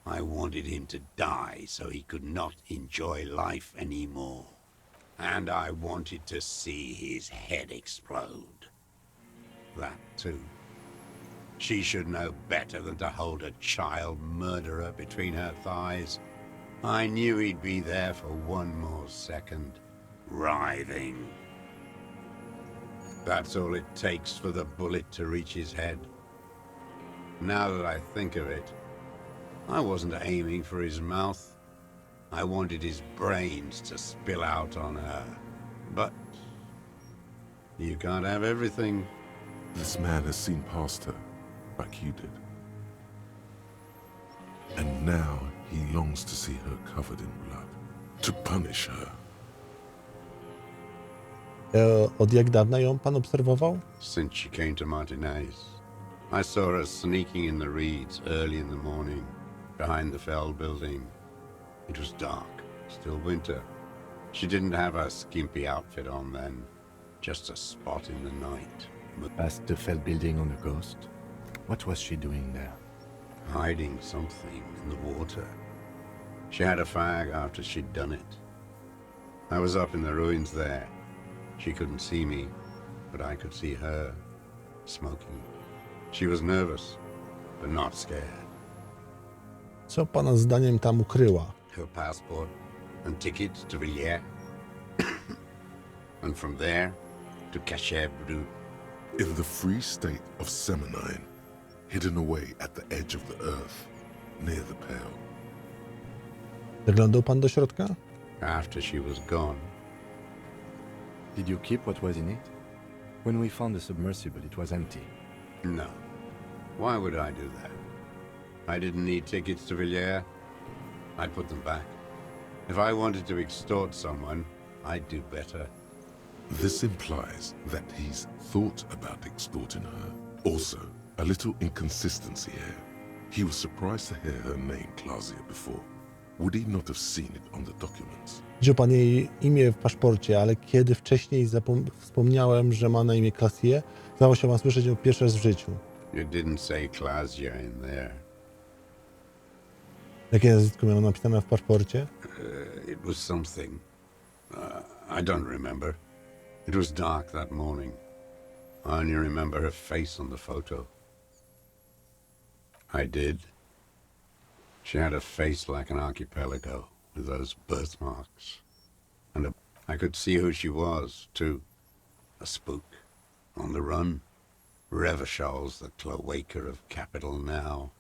I wanted him to die so he could not enjoy life anymore. And I wanted to see his head explode. That too. She should know better than to hold a child murderer between her thighs. I knew he'd be there for one more second, writhing. That's all it takes for the bullet to reach his head. Now that I think of it, I wasn't aiming for his mouth. I wanted his brains to spill out on her. But you can't have everything. This man has seen past her, like you did. And now he longs to see her covered in blood, to punish her. Od jak dawna ją pan obserwował? Since she came to Martinez, I saw her sneaking in the reeds early in the morning, behind the Fell building. It was dark, still winter. She didn't have her skimpy outfit on then, just a spot in the night. Past the Fell building on the coast. What was she doing there? Hiding something in the water. She had a fag after she'd done it. I was up in the ruins there. She couldn't see me, but I could see her, smoking. She was nervous, but not scared. Co pana zdaniem tam ukryła? Her passport and tickets to Villiers. And from there to 𝗪𝗓𝗓. In the free state of 𝗪𝗓𝗏, hidden away at the edge of the earth, near the Pale. Zaglądał pan do środka? After she was gone, Did you keep what was in it? When we found the submersible, it was empty. no. Why would I do that? I didn't need tickets to Villiers. I'd put them back. If I wanted to extort someone, I'd do better. This implies that he's thought about extorting her. Also, a little inconsistency here. He was surprised to hear her name Claudia before. Would he not have seen it on the documents? Widział pan jej imię w paszporcie, ale kiedy wcześniej wspomniałem, że ma na imię Claudia, zdało się pan słyszeć ją pierwszy raz w życiu. It didn't say Claudia in there. Jakie nazwisko miała napisane w paszporcie? It was something. I don't remember. It was dark that morning. I only remember her face on the photo. I did. She had a face like an archipelago, with those birthmarks. And I could see who she was, too. A spook. On the run. Revachol's the cloaca of capital now.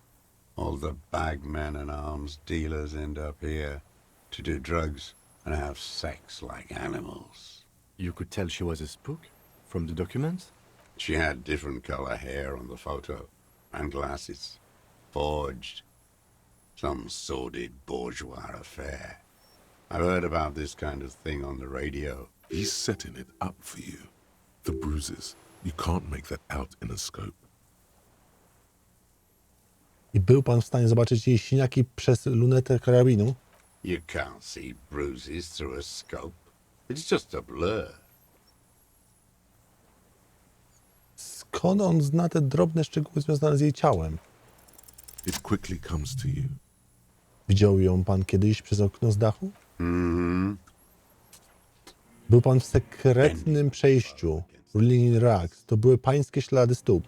All the bagmen and arms dealers end up here to do drugs and have sex like animals. You could tell she was a spook? From the documents? She had different color hair on the photo, and glasses. Forged. Some sordid bourgeois affair. I've heard about this kind of thing on the radio. He's setting it up for you. The bruises. You can't make that out in a scope. I był pan w stanie zobaczyć jej siniaki przez lunetę karabinu? You can't see bruises through a scope. It's just a blur. Skąd on zna te drobne szczegóły związane z jej ciałem? It quickly comes to you. Widział ją pan kiedyś przez okno z dachu? Był pan w sekretnym przejściu w linii Rags. To były pańskie ślady stóp.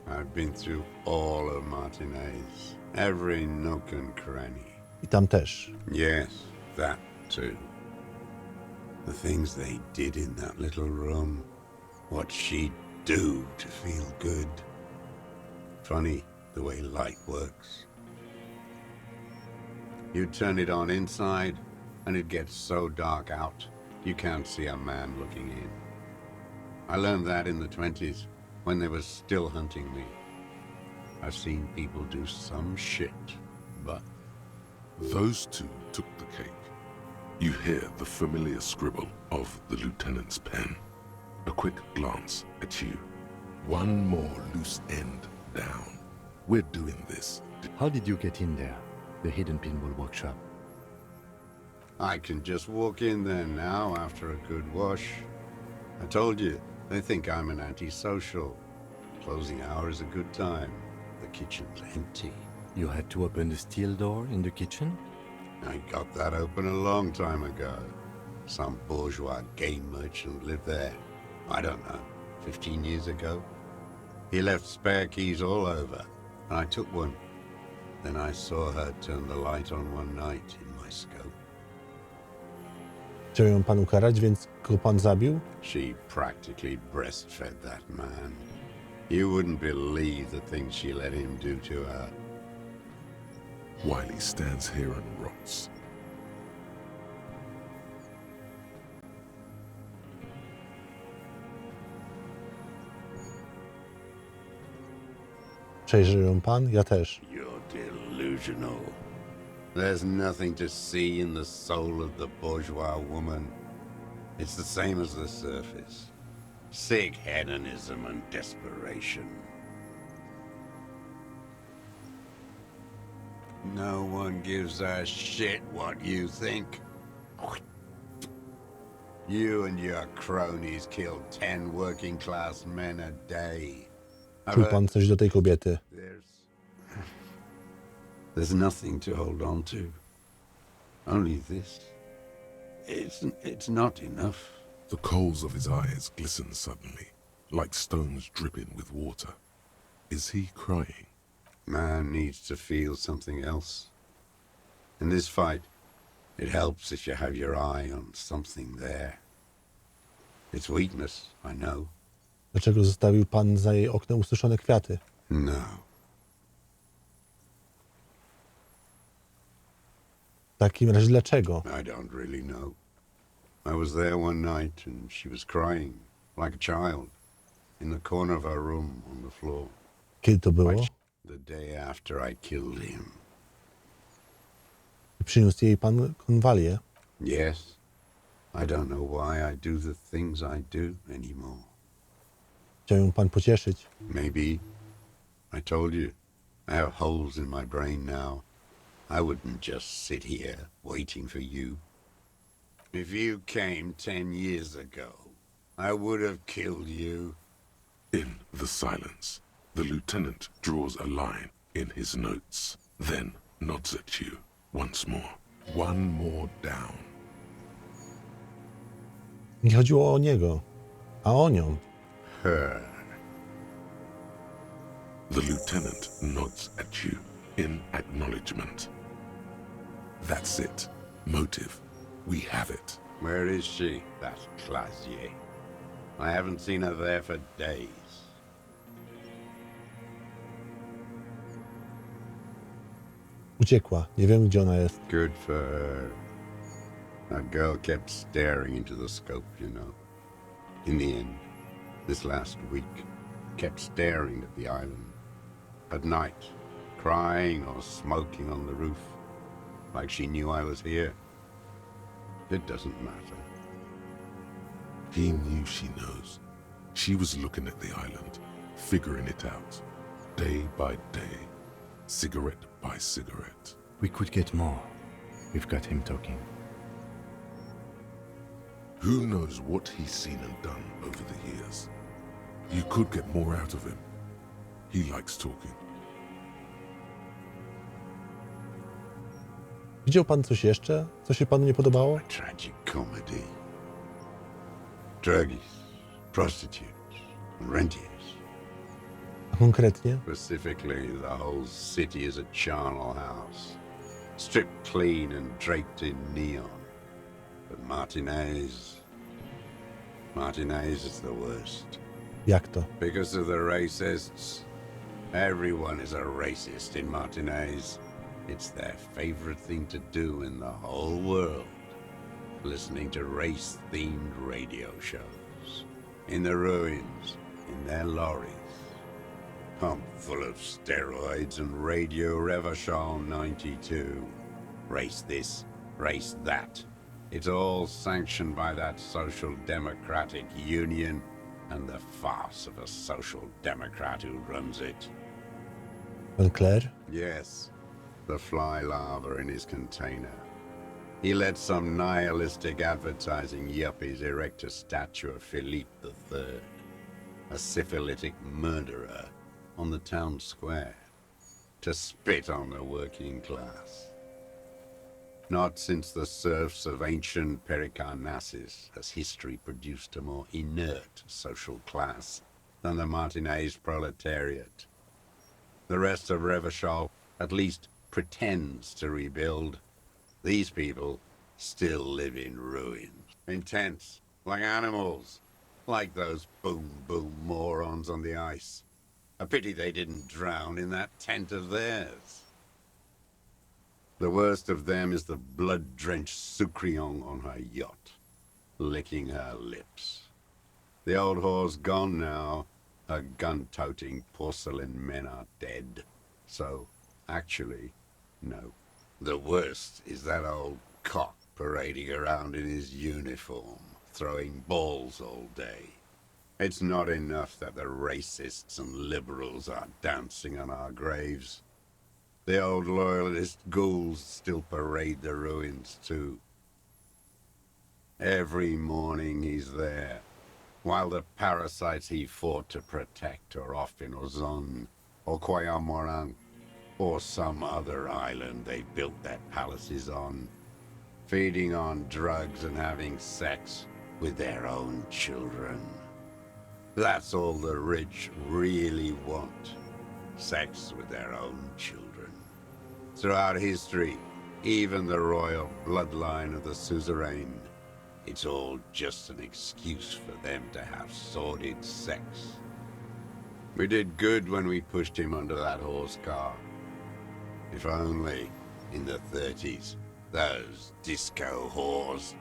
I've been through all of Martinez, every nook and cranny. I tam też. Yes, that too. The things they did in that little room. What she'd do to feel good. Funny the way light works. You turn it on inside, and it gets so dark out, you can't see a man looking in. I learned that in the 20s, when they were still hunting me. I've seen people do some shit, but Those two took the cake. You hear the familiar scribble of the lieutenant's pen. A quick glance at you. One more loose end down. We're doing this. How did you get in there? The hidden pinball workshop. I can just walk in there now after a good wash. I told you, they think I'm an antisocial. Closing hour is a good time. The kitchen's empty. You had to open the steel door in the kitchen? I got that open a long time ago. Some bourgeois game merchant lived there. I don't know, 15 years ago. He left spare keys all over, and I took one. Then I saw her turn the light on one night in my scope. Chciał ją pan ukarać, więc go pan zabił? She practically breastfed that man. You wouldn't believe the things she let him do to her. Wiley stands here and rots. Przejrzy ją pan? Ja też. You're delusional. There's nothing to see in the soul of the bourgeois woman. It's the same as the surface. Sick hedonism and desperation. No one gives a shit what you think. You and your cronies kill 10 working class men a day. Czuł pan coś do tej kobiety? There's nothing to hold on to. Only this. It's not enough. The coals of his eyes glisten suddenly, like stones dripping with water. Is he crying? Man needs to feel something else. In this fight, it helps if you have your eye on something there. It's weakness, I know. Dlaczego zostawił pan za jej oknem ususzone kwiaty? No. W takim razie dlaczego? I don't really know. I was there one night and she was crying, like a child, in the corner of her room on the floor. Kiedy to było? The day after I killed him. Przyniósł jej pan konwalię? Yes. I don't know why I do the things I do anymore. Chciał ją pan pocieszyć? Maybe. I told you, I have holes in my brain now. I wouldn't just sit here waiting for you. If you came 10 years ago, I would have killed you. In the silence, the lieutenant draws a line in his notes, then nods at you once more. One more down. Nie chodziło o niego, a o nią. Her. The lieutenant nods at you in acknowledgement. That's it. Motive. We have it. Where is she, that 𝗧𝗵𝗂𝗂𝗵𝘁? I haven't seen her there for days. Uciekła. Nie wiem, gdzie ona jest. Good for her. That girl kept staring into the scope, you know. In the end, this last week, kept staring at the island. At night, crying or smoking on the roof, like she knew I was here. It doesn't matter. He knew she knows. She was looking at the island, figuring it out, day by day, cigarette by cigarette. We could get more. We've got him talking. Who knows what he's seen and done over the years? You could get more out of him. He likes talking. Widział pan coś jeszcze? Co się panu nie podobało? A tragic comedy. Druggies, prostitutes, and rentiers. A konkretnie? Specifically, the whole city is a charnel house, stripped clean and draped in neon. But Martinez is the worst. Jak to? Because of the racists. Everyone is a racist in Martinez. It's their favorite thing to do in the whole world. Listening to race-themed radio shows. In the ruins, in their lorries. Pumped full of steroids and radio Revachol 92. Race this, race that. It's all sanctioned by that Social Democratic Union and the farce of a Social Democrat who runs it. Pan Claire? Yes, the fly larva in his container. He let some nihilistic advertising yuppies erect a statue of Philippe III, a syphilitic murderer, on the town square, to spit on the working class. Not since the serfs of ancient Pericarnassus has history produced a more inert social class than the Martinez proletariat. The rest of Revachol at least pretends to rebuild. These people still live in ruins. Intense, like animals, like those boom-boom morons on the ice. A pity they didn't drown in that tent of theirs. The worst of them is the blood-drenched 𝗬𝗓𝗓𝗏 on her yacht, licking her lips. The old whore's gone now. Her gun-toting porcelain men are dead. So, actually, no. The worst is that old cock parading around in his uniform, throwing balls all day. It's not enough that the racists and liberals are dancing on our graves. The old loyalist ghouls still parade the ruins too. Every morning he's there, while the parasites he fought to protect are off in Ozon, or 𝗀𝗏𝗏, or some other island they built their palaces on, feeding on drugs and having sex with their own children. That's all the rich really want, sex with their own children. Throughout history, even the royal bloodline of the suzerain, it's all just an excuse for them to have sordid sex. We did good when we pushed him under that horse car. If only, in the 30s, those disco whores...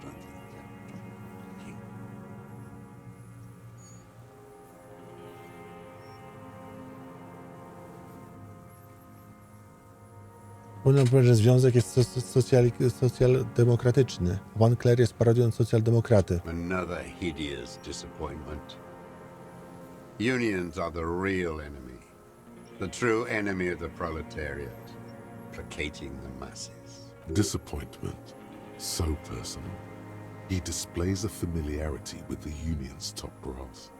Powinno powiedzieć, że związek jest socjaldemokratyczny. Pan Claire jest parodią socjaldemokraty. Another hideous disappointment. Unions are the real enemy. The true enemy of the proletariat. Placating the masses. Disappointment. So personal. He displays a familiarity with the Union's top brass.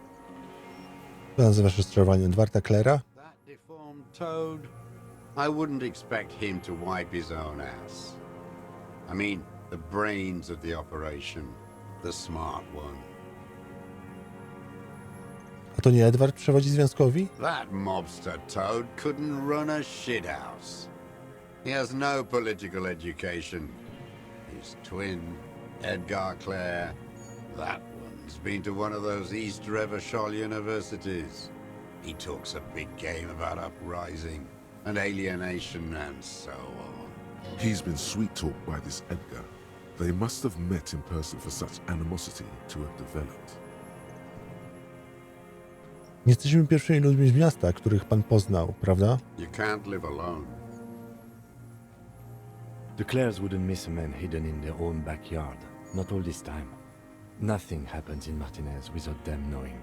Co nazywasz rozczarowaniem Edwarda Claire'a? That deformed toad? I wouldn't expect him to wipe his own ass. I mean, the brains of the operation. The smart one. A to nie Edward przewodzi związkowi? That mobster toad couldn't run a shithouse. He has no political education. His twin, Edgar Clare, that one's been to one of those East Revachol universities. He talks a big game about uprising and alienation and so on. He's been sweet-talked by this Edgar. They must have met in person for such animosity to have developed. Nie jesteśmy pierwszymi ludźmi z miasta, których pan poznał, prawda? You can't live alone. The Clares wouldn't miss a man hidden in their own backyard. Not all this time. Nothing happens in Martinez without them knowing.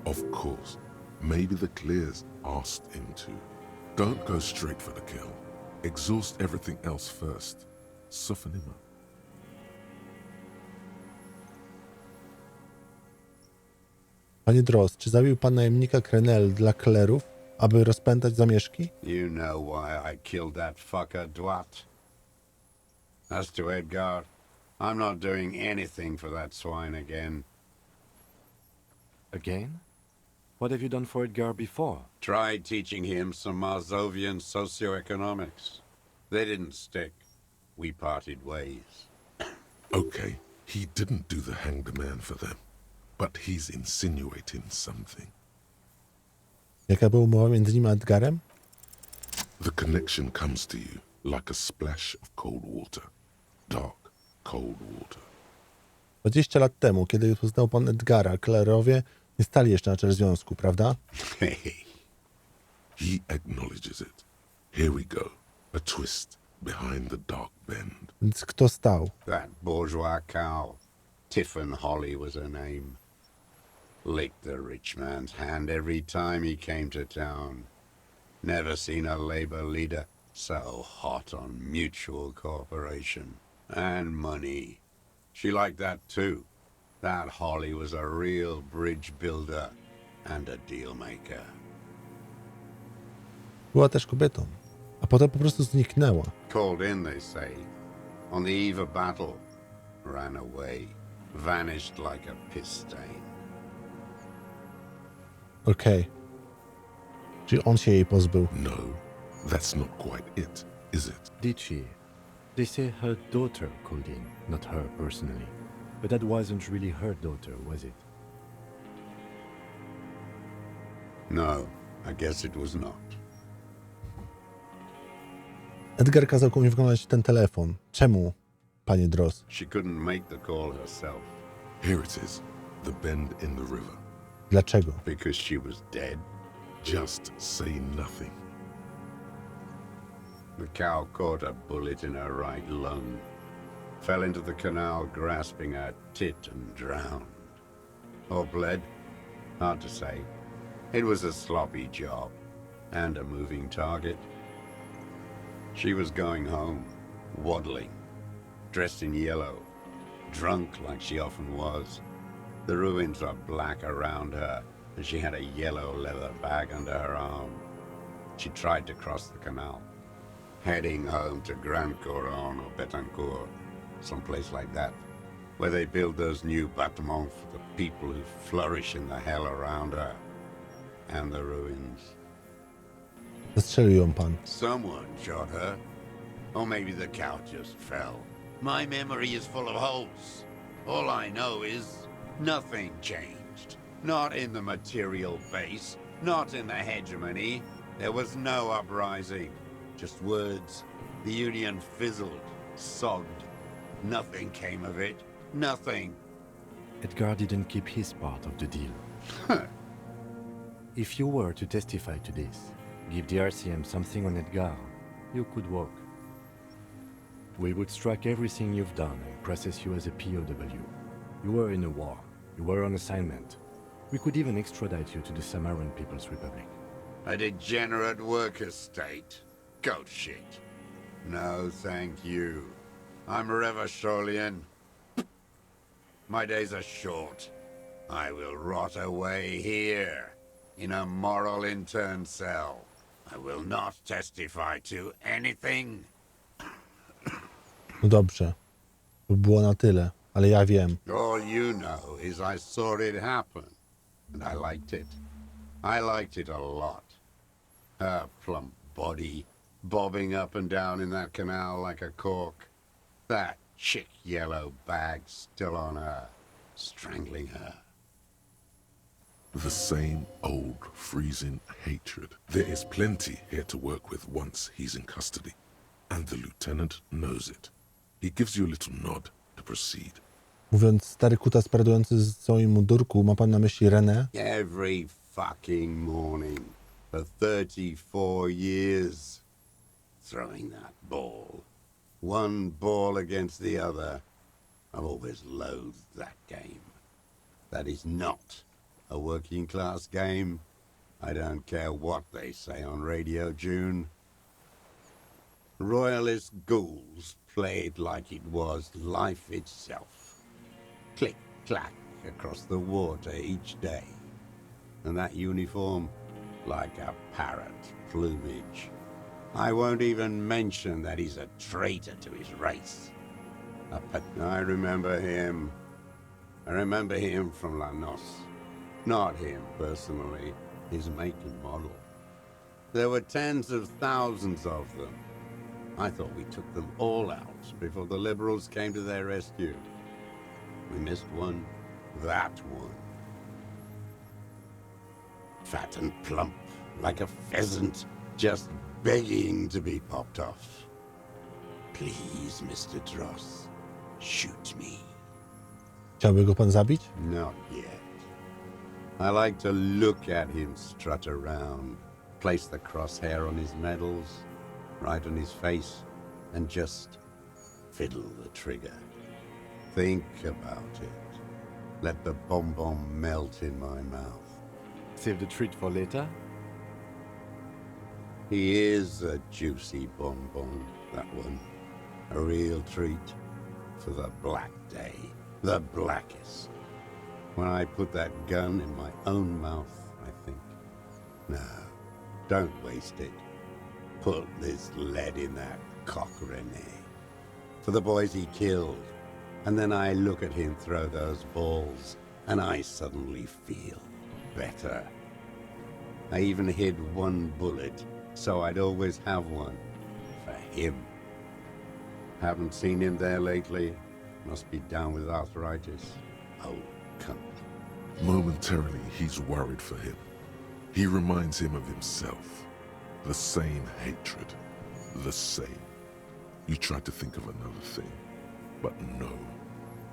Of course. Maybe the Clears asked him to. Don't go straight for the kill. Exhaust everything else first. 𝗬𝗵𝗏𝗏. Panie Droz, czy zabił pan najemnika Krenel dla klerów, aby rozpętać zamieszki? You know why I killed that fucker, Dwat. As to Edgar, I'm not doing anything for that swine again. Again? What have you done for Edgar before? Tried teaching him some Mazovian socioeconomics. They didn't stick. We parted ways. Okay, he didn't do the hanged man for them, but he's insinuating something. Jaka była umowa między nim a Edgarem? The connection comes to you like a splash of cold water. Dark, cold water. 20 lat temu, kiedy poznał pan Edgara, klerowie nie stali jeszcze na czele związku, prawda? He acknowledges it. Here we go. A twist behind the dark bend. Więc kto stał? That bourgeois cow. 𝗵𝗵𝗏𝗏 was her name. Licked the rich man's hand every time he came to town. Never seen a labor leader so hot on mutual cooperation and money. She liked that too. That Holly was a real bridge builder and a deal maker. Była też kobietą, a potem po prostu zniknęła. Called in, they say, on the eve of battle, ran away, vanished like a piss stain. Okej. Czyli on się jej pozbył. No, that's not quite it, is it? Did she? They say her daughter called in, not her personally. But that wasn't really her daughter, was it? No, I guess it was not. Edgar kazał komuś wykonać ten telefon. Czemu, panie Droz? She couldn't make the call herself Here it is. The bend in the river. Dlaczego? because she was dead. Just say nothing. The cow caught a bullet in her right lung, fell into the canal grasping her tit and drowned. Or bled? Hard to say. It was a sloppy job and a moving target. She was going home, waddling, dressed in yellow, drunk like she often was. The ruins are black around her, and she had a yellow leather bag under her arm. She tried to cross the canal, heading home to Grand Couronne or Betancourt, someplace like that, where they build those new bâtiments for the people who flourish in the hell around her and the ruins. Zastrzelił ją pan. Someone shot her. Or maybe the cow just fell. My memory is full of holes. All I know is nothing changed. Not in the material base, not in the hegemony. There was no uprising. Just words. The Union fizzled, sogged. Nothing came of it. Nothing. Edgar didn't keep his part of the deal. If you were to testify to this, give the RCM something on Edgar, you could walk. We would strike everything you've done and process you as a POW. You were in a war. You were on assignment. We could even extradite you to the Samaran People's Republic. A degenerate worker state. Goat shit. No, thank you. I'm Revacholian. My days are short. I will rot away here, in a moral intern cell. I will not testify to anything. No dobrze. By było na tyle, ale ja wiem. All you know is I saw it happen, and I liked it. I liked it a lot. Her plump body bobbing up and down in that canal like a cork. That chick yellow bag still on her, strangling her. The same old freezing hatred. There is plenty here to work with once he's in custody. And the lieutenant knows it. He gives you a little nod to proceed. Mówiąc stary kutas paradujący z swoim mundurku, ma pan na myśli René? Every fucking morning for 34 years. Throwing that ball. One ball against the other. I've always loathed that game. That is not a working class game. I don't care what they say on Radio June. Royalist ghouls played like it was life itself. Click, clack across the water each day. And that uniform, like a parrot plumage. I won't even mention that he's a traitor to his race. I remember him. I remember him from La Noce. Not him personally, his make and model. There were tens of thousands of them. I thought we took them all out before the liberals came to their rescue. We missed one, that one. Fat and plump, like a pheasant, just begging to be popped off. Please, Mr. Dross, shoot me. Chciałby go pan zabić? Not yet. I like to look at him strut around, place the crosshair on his medals, right on his face, and just fiddle the trigger. Think about it. Let the bomb melt in my mouth. Save the treat for later? He is a juicy bonbon, that one. A real treat for the black day. The blackest. When I put that gun in my own mouth, I think, no, don't waste it. Put this lead in that cock, René. For the boys he killed. And then I look at him throw those balls, and I suddenly feel better. I even hid one bullet, so I'd always have one for him. Haven't seen him there lately. Must be down with arthritis. Oh, cunt. Momentarily, he's worried for him. He reminds him of himself. The same hatred. The same. You try to think of another thing, but no.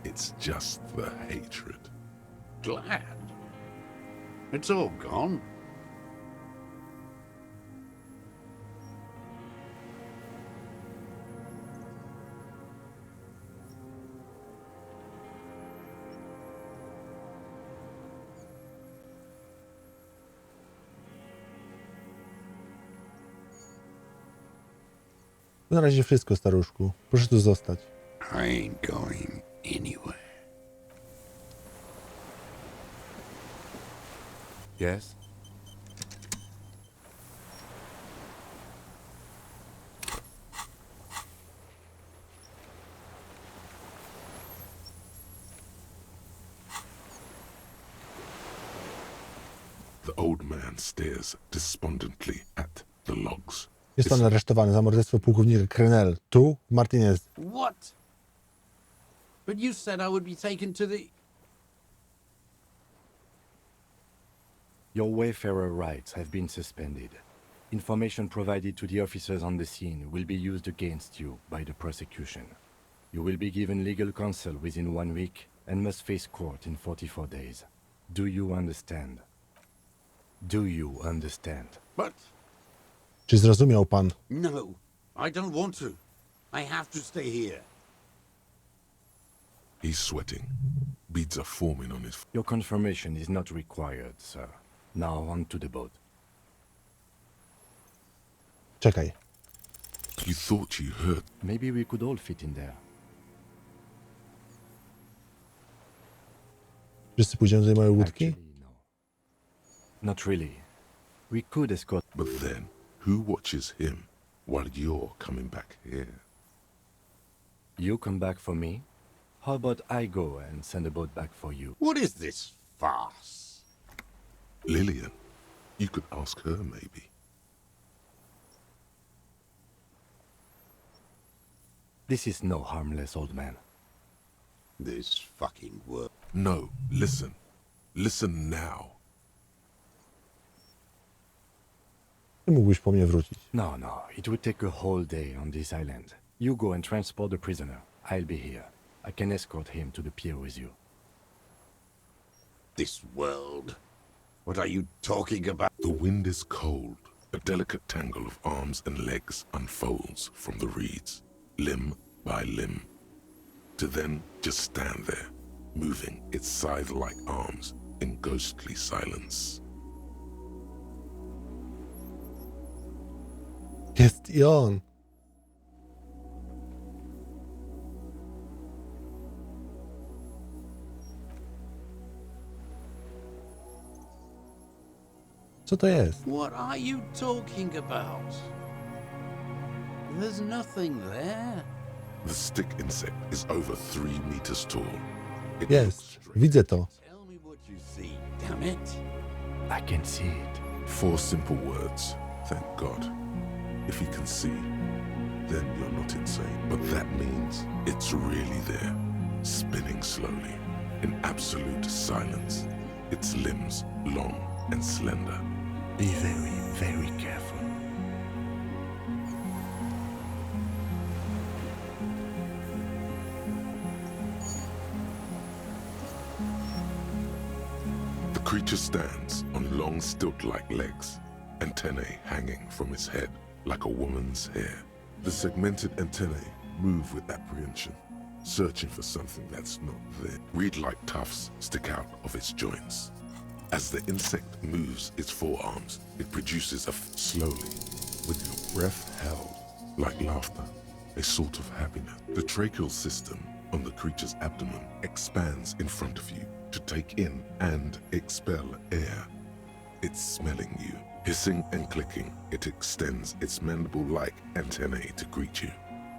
It's just the hatred. Glad. It's all gone. Na razie wszystko, staruszku. Proszę tu zostać. I ain't going anywhere. Yes? The old man stares despondently at the logs. Jest pan aresztowany za morderstwo pułkownika Krenel. Tu, Martinez. What? But you said I would be taken to the... Your wayfarer rights have been suspended. Information provided to the officers on the scene will be used against you by the prosecution. You will be given legal counsel within 1 week and must face court in 44 days. Do you understand? Do you understand? But... Czy zrozumiał pan? No, I don't want to. I have to stay here. He's sweating. Beads are forming on his... Your confirmation is not required, sir. Now on to the boat. Czekaj. You thought you heard... Maybe we could all fit in there. Wszyscy pójdziemy do tej małej łódki? Actually, no. Not really. We could escort... But then, who watches him while you're coming back here? You come back for me? How about I go and send a boat back for you? What is this farce? Lillian. You could ask her, maybe. This is no harmless old man. This fucking work. No, listen. Listen now. Ty mógłbyś po mnie wrócić. No, it would take a whole day on this island. You go and transport the prisoner. I'll be here. I can escort him to the pier with you. This world. What are you talking about? The wind is cold. A delicate tangle of arms and legs unfolds from the reeds, limb by limb, to then just stand there, moving its scythe-like arms in ghostly silence. Jest i on. Co to jest? What are you talking about? There's nothing there. The stick insect is over 3 meters tall. It Jest. looks strange. Widzę to. Tell me what you see, damn it. I can see it. 4 simple words. Thank God. If he can see, then you're not insane. But that means it's really there, spinning slowly, in absolute silence. Its limbs long and slender. Be very, very careful. The creature stands on long stilt-like legs, antennae hanging from its head like a woman's hair. The segmented antennae move with apprehension, searching for something that's not there. Reed-like tufts stick out of its joints. As the insect moves its forearms, it produces slowly, with your breath held, like laughter, a sort of happiness. The tracheal system on the creature's abdomen expands in front of you to take in and expel air. It's smelling you. Hissing and clicking, it extends its mandible-like antennae to greet you.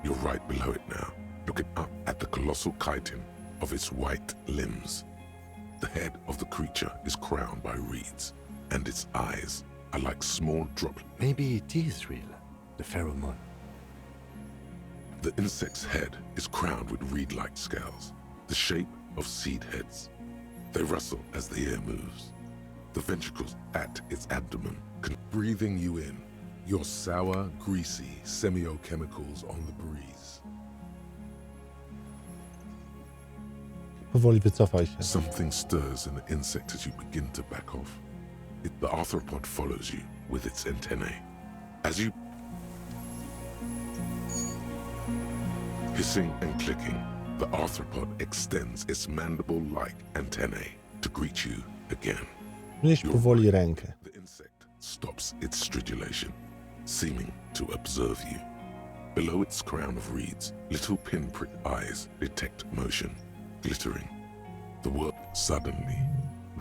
You're right below it now, looking up at the colossal chitin of its white limbs. The head of the creature is crowned by reeds, and its eyes are like small droplets. Maybe it is real. The pheromone. The insect's head is crowned with reed-like scales, the shape of seed heads. They rustle as the air moves. The ventricles at its abdomen, breathing you in, your sour, greasy semiochemicals on the breeze. Powoli wycofaj się. Something stirs in the insect as you begin to back off. The arthropod follows you with its antennae. As you... Hissing and clicking, the arthropod extends its mandible-like antennae to greet you again. Nieś powoli rękę. The insect stops its stridulation, seeming to observe you. Below its crown of reeds, little pinprick eyes detect motion, glittering. The word suddenly,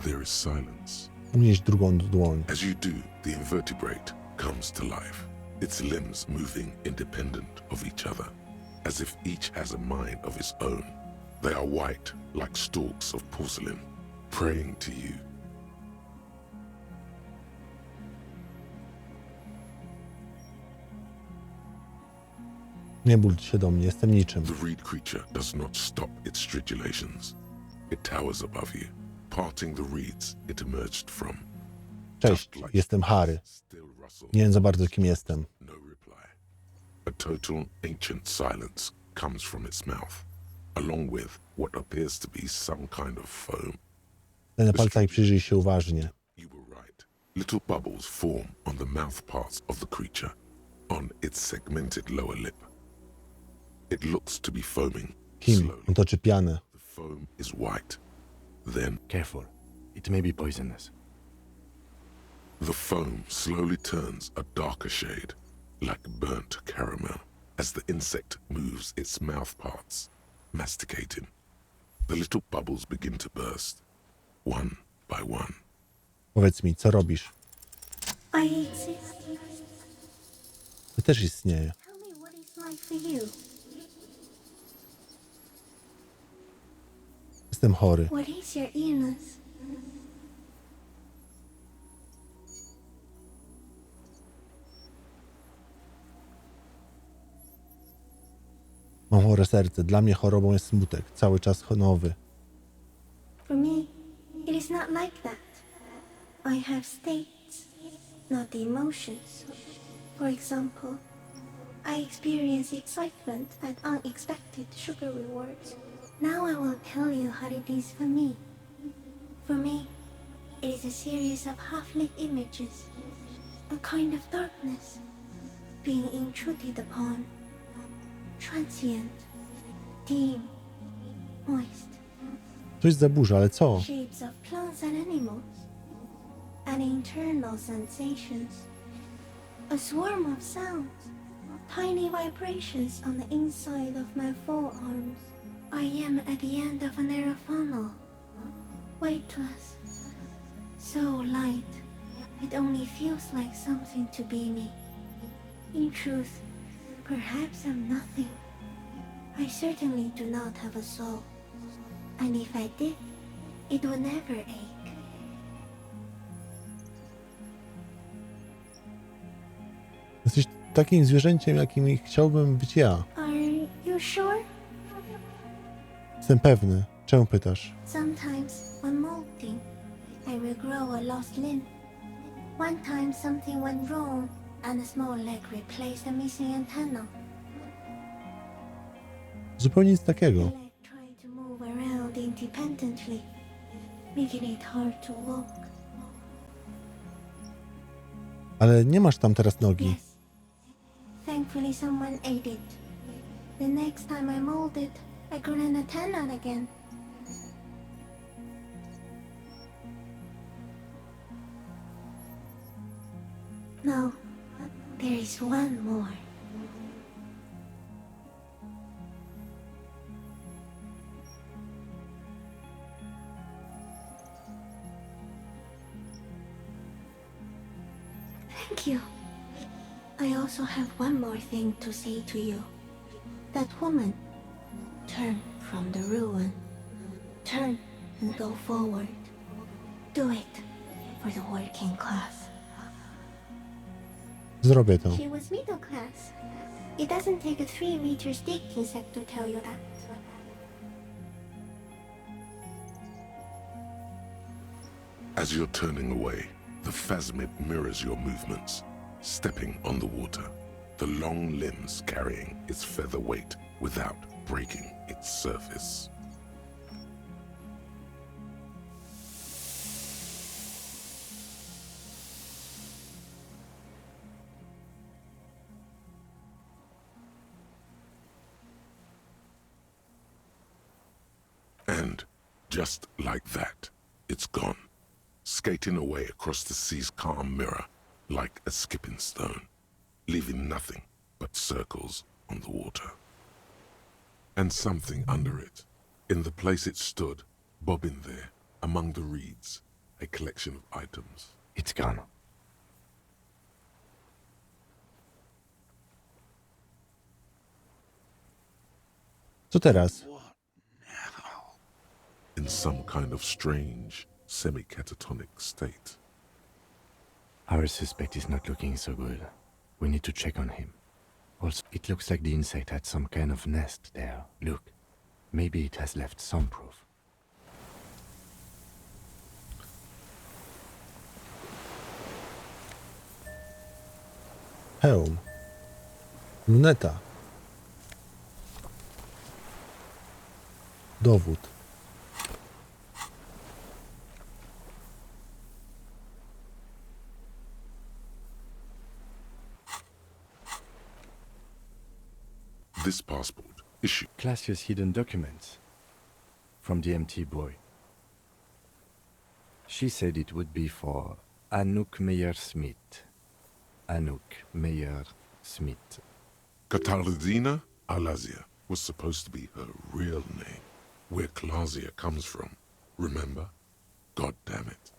there is silence. Unieś drugą dłoń. As you do, the invertebrate comes to life, its limbs moving independent of each other, as if each has a mind of its own. They are white, like stalks of porcelain, praying to you. Nie ból się do mnie, jestem niczym. The reed creature does not stop its stridulations. It towers above you, parting the reeds it emerged from. Cześć, jestem Harry. Still rustle, Nie wiem za bardzo, kim jestem. no reply. A total ancient silence comes from its mouth, along with what appears to be some kind of foam. Daj na palcach i przyjrzyj się uważnie. You were right. Little bubbles form on the mouth parts of the creature, on its segmented lower lip. It looks to be foaming Kim? slowly. On toczy pianę. The foam is white. Then Careful. It may be poisonous. the foam slowly turns a darker shade, like burnt caramel, as the insect moves its mouth parts, masticating. The little bubbles begin to burst, one by one. Powiedz mi, co robisz? I exist. Ja też istnieję. Tell me what it's like for you. Jestem chory. What is your illness? Mam chore serce. Dla mnie chorobą jest smutek. Cały czas nowy. For me, it is not like that. I have states, not the emotions. For example, I experience excitement at unexpected sugar rewards. Now I will tell you how it is for me. For me, it is a series of half-lit images, a kind of darkness, being intruded upon, transient, dim, moist. Coś zaburza, ale co? Shapes of plants and animals, and internal sensations, a swarm of sounds, tiny vibrations on the inside of my forearms. I am at the end of a narrow funnel, weightless, so light, It only feels like something to be me. In truth, perhaps I'm nothing. I certainly do not have a soul. And if I did, it would never ache. Jesteś takim zwierzęciem, jakim chciałbym być ja. Are you sure? Jestem pewny. Czemu pytasz? Sometimes, when molting, I will grow a lost limb. One time something went wrong, and a small leg replaced a missing antenna. Zupełnie nic takiego. The leg tried to move around independently, making it hard to walk. Ale nie masz tam teraz nogi. Yes. Thankfully someone ate it. The next time I molded, I grew an antenna again. No, there is one more. Thank you. I also have one more thing to say to you. That woman, turn from the ruin. Turn and go forward. Do it for the working class. Zrobię to. She was middle class. It doesn't take a 3-meter stick insect to tell you that. As you're turning away, the phasmid mirrors your movements, stepping on the water, the long limbs carrying its feather weight without breaking its surface. And just like that, it's gone, skating away across the sea's calm mirror like a skipping stone, leaving nothing but circles on the water. And something under it, in the place it stood, bobbing there, among the reeds, a collection of items. It's gone. Co teraz? In some kind of strange, semi-catatonic state. Our suspect is not looking so good. We need to check on him. Also, it looks like the insect had some kind of nest there. Look, maybe it has left some proof. Hełm. Moneta. Dowód. This passport, issued. Classia's hidden documents from the empty boy. She said it would be for 𝗂𝗵𝗄𝗏. 𝗂𝗵𝗄𝗏. Katarzyna Alazia was supposed to be her real name, where Klasia comes from. Remember? God damn it.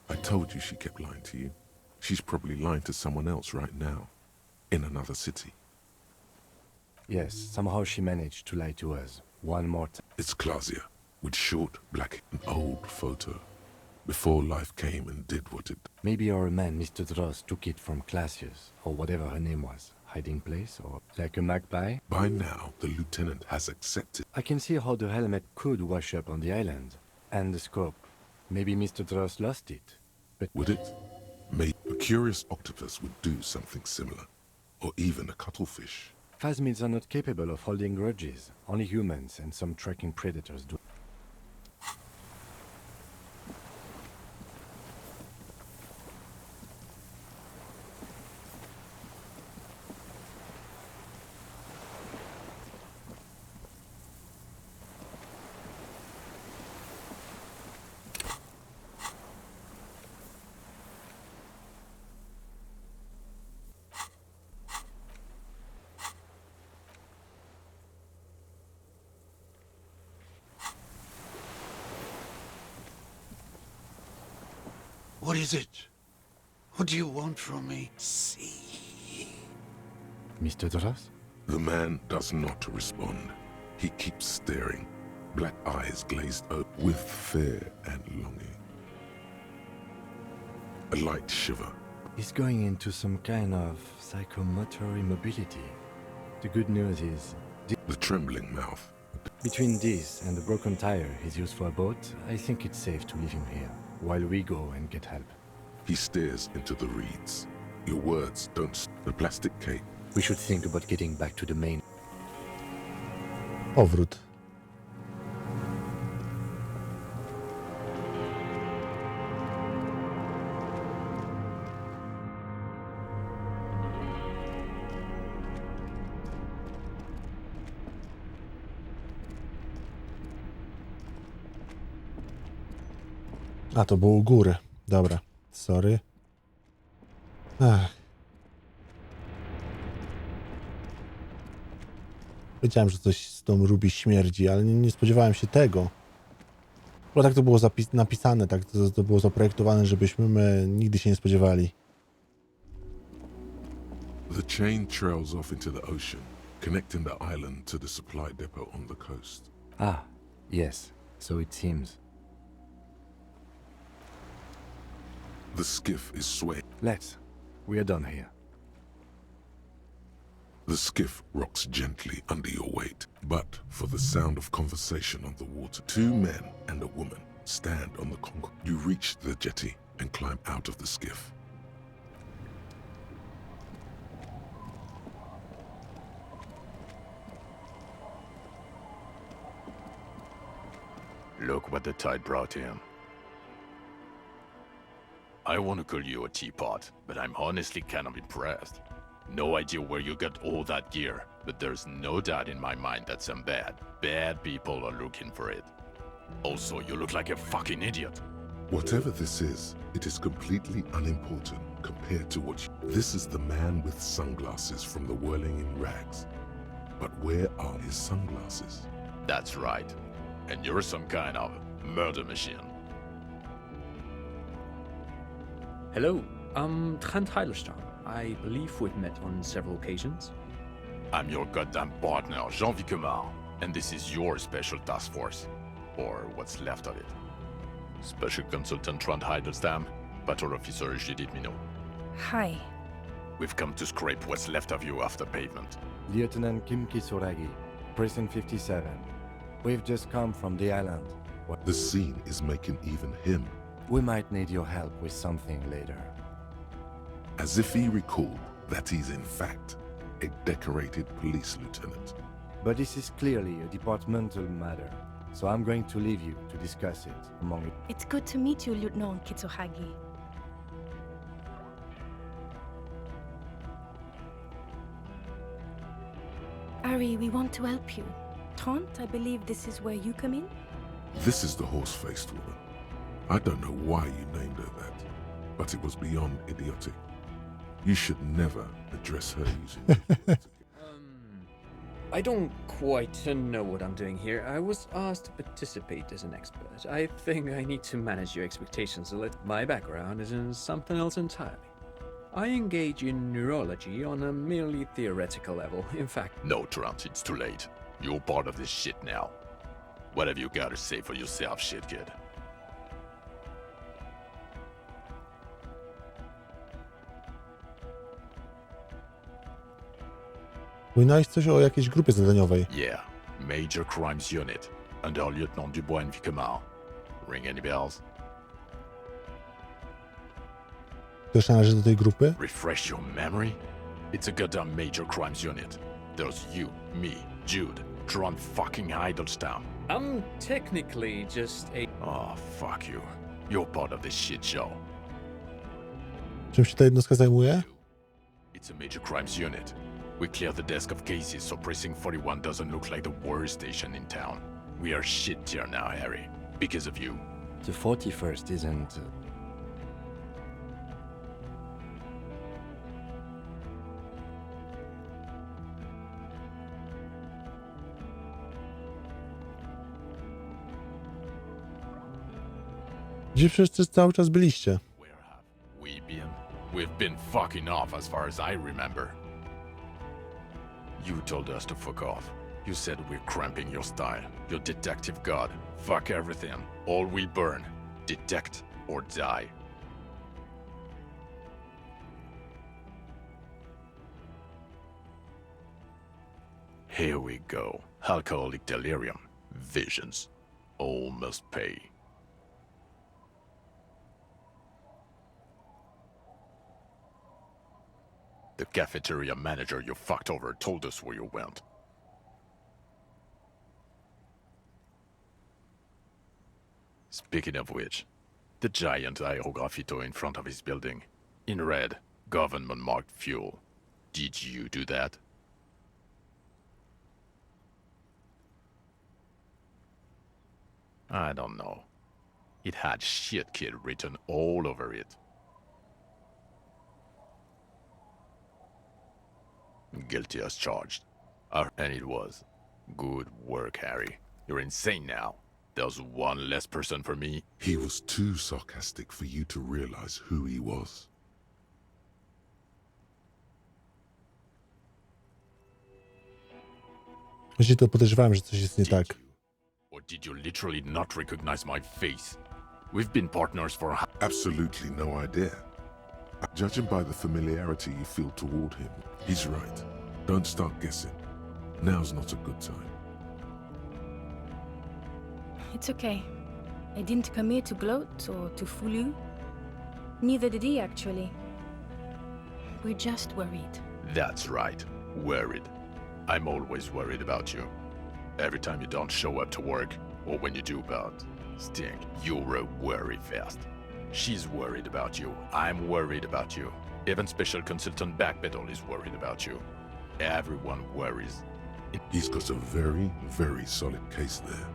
I told you she kept lying to you. She's probably lying to someone else right now, in another city. Yes, somehow she managed to lie to us one more time. It's Klasia, with short, black, an old photo, before life came and did what it... Maybe our man, Mr. Dross, took it from Classia's, or whatever her name was, hiding place, or like a magpie. By now, the lieutenant has accepted. I can see how the helmet could wash up on the island. And the scope. Maybe Mr. Dross lost it. But Would it? Maybe a curious octopus would do something similar, or even a cuttlefish. phasmids are not capable of holding grudges. Only humans and some tracking predators do. What is it? What do you want from me? See. Mr. Doras? The man does not respond. He keeps staring, black eyes glazed open with fear and longing. A light shiver. He's going into some kind of psychomotor immobility. The good news is, The trembling mouth. between this and the broken tire he's used for a boat, I think it's safe to leave him here, while we go and get help. He stares into the reeds. Your words don't... The plastic cape. We should think about getting back to the main. Powrót. A, to było u góry. Dobra. Sorry. Ach. Wiedziałem, że coś z tą Ruby śmierdzi, ale nie spodziewałem się tego. Bo tak to było napisane, tak to było zaprojektowane, żebyśmy my nigdy się nie spodziewali. The chain trails off into the ocean, connecting the island to the supply depot on the coast. Ah, yes, so it seems. The skiff is swaying. Let's. We are done here. The skiff rocks gently under your weight, but for the sound of conversation on the water, two men and a woman stand on the conch. You reach the jetty and climb out of the skiff. Look what the tide brought him. I want to call you a teapot, but I'm honestly kind of impressed. No idea where you got all that gear, but there's no doubt in my mind that some bad people are looking for it. Also, you look like a fucking idiot. Whatever this is, it is completely unimportant compared to what you... This is the man with sunglasses from the whirling in rags. But where are his sunglasses? That's right. And you're some kind of murder machine. Hello, I'm 𝗀𝗃𝗁𝗀. I believe we've met on several occasions. I'm your goddamn partner, 𝗳𝗵𝗀𝗵𝘀𝗀𝗵𝘀, and this is your special task force. Or what's left of it. Special Consultant 𝗀𝗃𝗁𝗀𝗪, Patrol Officer 𝗳𝗰𝗍𝗔𝗍. Hi. We've come to scrape what's left of you after pavement. Lieutenant 𝗵𝗀𝗂𝗵𝗂𝗏, Precinct 57. We've just come from the island. The scene is making even him. We might need your help with something later. As if he recalled that he's in fact a decorated police lieutenant. But this is clearly a departmental matter, so I'm going to leave you to discuss it among you. It's good to meet you, Lieutenant 𝗵𝗂𝗃𝗂𝗵𝗁. Ari, we want to help you. Trent, I believe this is where you come in? This is the horse-faced woman. I don't know why you named her that, but it was beyond idiotic. You should never address her using... I don't quite know what I'm doing here. I was asked to participate as an expert. I think I need to manage your expectations a little. My background is in something else entirely. I engage in neurology on a merely theoretical level. In fact... No, Trent, it's too late. You're part of this shit now. What have you got to say for yourself, shit kid? Wspominałeś coś o jakiejś grupie zadaniowej. Yeah, Major Crimes Unit, under Lieutenant 𝗵𝗂𝗵𝗀𝗵𝘀𝗄𝗏. Ring any bells? Ktoś należy do tej grupy? Refresh your memory? It's a goddamn Major Crimes Unit. There's you, me, Jude, 𝗀𝗃𝗁𝗀𝗪𝗀𝗀. I'm technically just a... Oh, fuck you. You're part of this shit show. Czym się ta jednostka zajmuje? It's a Major Crimes Unit. We clear the desk of cases so Precinct 41 doesn't look like the worst station in town. We are shit tier now, Harry. Because of you. The 41st isn't... Gdzie wszyscy cały czas byliście? Where have we been? We've been fucking off as far as I remember. You told us to fuck off. You said we're cramping your style. Your detective god. Fuck everything. All will burn. Detect or die. Here we go. Alcoholic delirium. Visions. All must pay. The cafeteria manager you fucked over told us where you went. Speaking of which, the giant 𝗂𝗸𝗵𝗏 in front of his building, in red, government-marked fuel. Did you do that? I don't know. It had 𝗬𝗰𝗀𝗂𝗏𝗵𝘀 written all over it. Guilty as charged. And it was. Good work, Harry. You're insane now. There's one less person for me. He was too sarcastic for you to realize who he was. Właśnie to podejrzewałem, że coś jest nie tak. Or did you literally not recognize my face? We've been partners for Absolutely no idea. Judging by the familiarity you feel toward him, he's right. Don't start guessing. Now's not a good time. It's okay. I didn't come here to gloat or to fool you. Neither did he, actually. We're just worried. That's right. Worried. I'm always worried about you. Every time you don't show up to work, or when you do but stink, you're a worry fest. She's worried about you. I'm worried about you. Even Special Consultant 𝗵𝗏𝗏 is worried about you. Everyone worries. He's got a very, very solid case there.